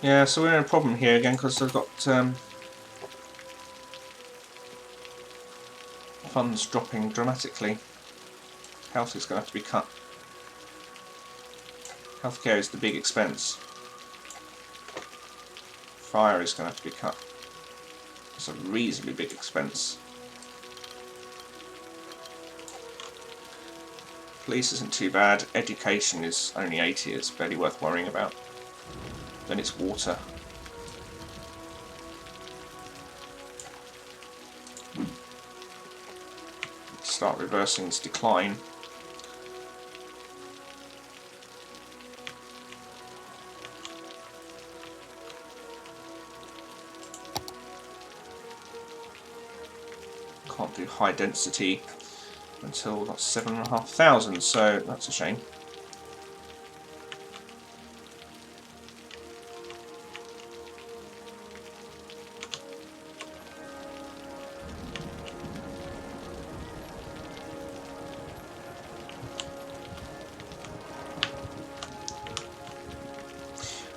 Speaker 1: Yeah, so we're in a problem here again because I've got funds dropping dramatically. Health is going to have to be cut. Healthcare is the big expense. Fire is going to have to be cut. It's a reasonably big expense. Police isn't too bad. Education is only 80. It's barely worth worrying about. Then it's water. Start reversing this decline. Can't do high density until that's 7,500, so that's a shame.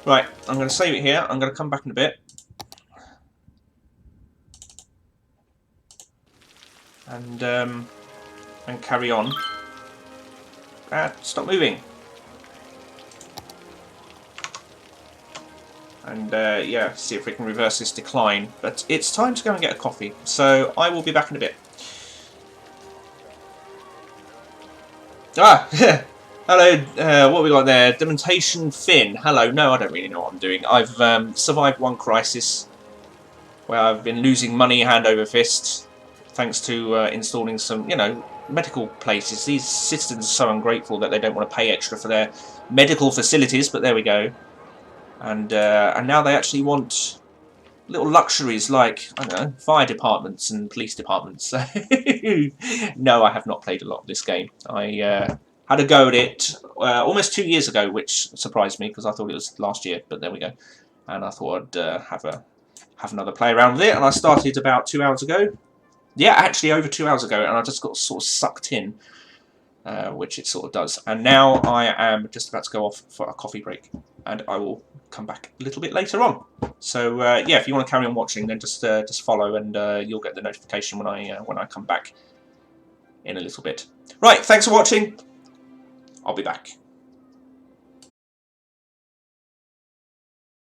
Speaker 1: Right, I'm going to save it here. I'm going to come back in a bit. And carry on. Stop moving. And yeah, see if we can reverse this decline. But it's time to go and get a coffee. So I will be back in a bit. Ah, hello. What have we got there? Demonstration Finn. Hello. No, I don't really know what I'm doing. I've survived one crisis where I've been losing money hand over fist, thanks to installing some, medical places. These citizens are so ungrateful that they don't want to pay extra for their medical facilities. But there we go. And now they actually want little luxuries like, I don't know, fire departments and police departments. So no, I have not played a lot of this game. I had a go at it almost 2 years ago, which surprised me because I thought it was last year. But there we go. And I thought I'd have another play around with it. And I started about 2 hours ago. Yeah, actually over 2 hours ago, and I just got sort of sucked in, which it sort of does. And now I am just about to go off for a coffee break, and I will come back a little bit later on. So yeah, if you want to carry on watching, then just follow, and you'll get the notification when I come back in a little bit. Right, thanks for watching. I'll be back.